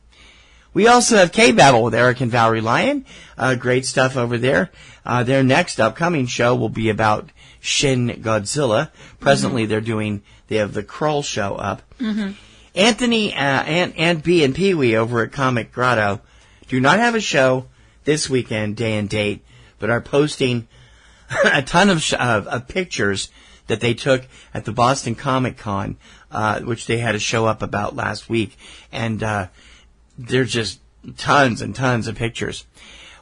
We also have K-Babble with Eric and Valerie Lyon. Great stuff over there. Their next upcoming show will be about Shin Godzilla. Presently, they have the Krull show up. Mm-hmm. Anthony, Aunt B and Pee-wee over at Comic Grotto do not have a show this weekend, day and date, but are posting a ton of pictures that they took at the Boston Comic Con, which they had a show up about last week. And there's just tons and tons of pictures.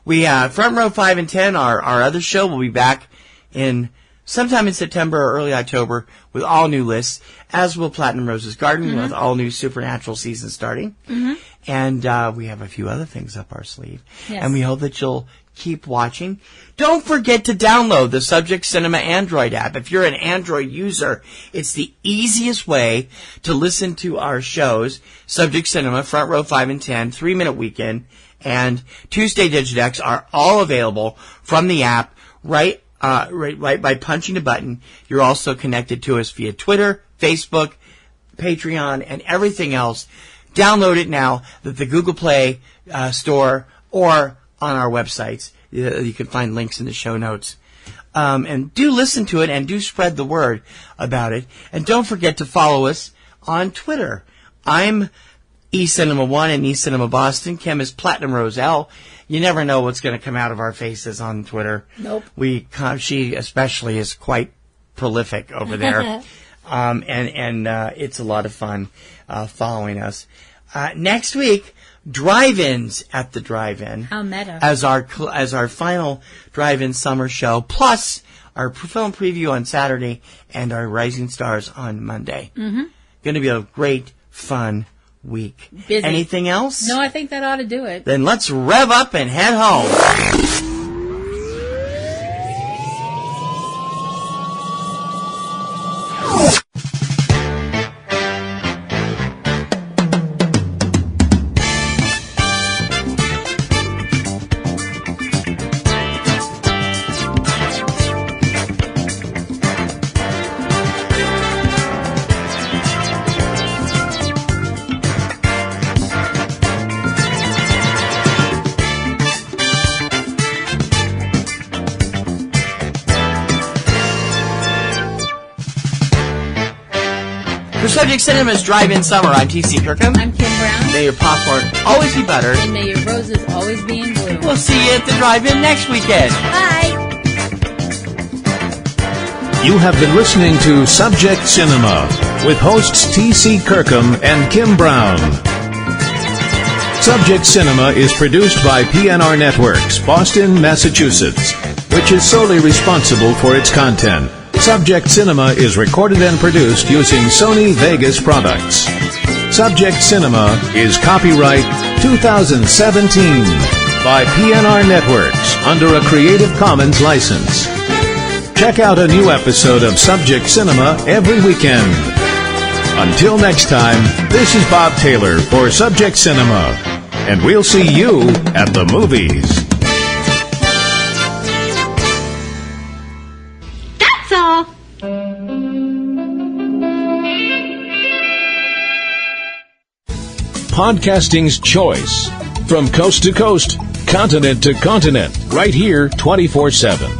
We Front Row 5 and 10, our other show, will be back in sometime in September or early October with all new lists, as will Platinum Rose's Garden with all new Supernatural season starting. Mm-hmm. And we have a few other things up our sleeve. Yes. And we hope that you'll keep watching. Don't forget to download the Subject Cinema Android app. If you're an Android user, it's the easiest way to listen to our shows. Subject Cinema, Front Row 5 and 10, 3 Minute Weekend, and Tuesday Digidex are all available from the app right by punching a button. You're also connected to us via Twitter, Facebook, Patreon, and everything else. Download it now at the Google Play store or on our websites. You can find links in the show notes. And do listen to it and do spread the word about it. And don't forget to follow us on Twitter. I'm E-Cinema 1 and E-Cinema Boston. Kim is Platinum Roselle. You never know what's going to come out of our faces on Twitter. Nope. She especially is quite prolific over there. And it's a lot of fun following us. Next week, drive-ins at the drive-in. How meta. As our final drive-in summer show, plus our film preview on Saturday and our Rising Stars on Monday. Mm-hmm. Going to be a great, fun week. Busy. Anything else? No, I think that ought to do it. Then let's rev up and head home. Subject Cinema's Drive-In Summer. I'm T.C. Kirkham. I'm Kim Brown. May your popcorn always be buttered. And may your roses always be in bloom. We'll see you at the drive-in next weekend. Bye. You have been listening to Subject Cinema with hosts T.C. Kirkham and Kim Brown. Subject Cinema is produced by PNRNetworks, Boston, Massachusetts, which is solely responsible for its content. Subject Cinema is recorded and produced using Sony Vegas products. Subject Cinema is copyright 2017 by PNRNetworks under a Creative Commons license. Check out a new episode of Subject Cinema every weekend. Until next time, this is Bob Taylor for Subject Cinema, and we'll see you at the movies. Podcasting's choice. From coast to coast, continent to continent, right here 24/7.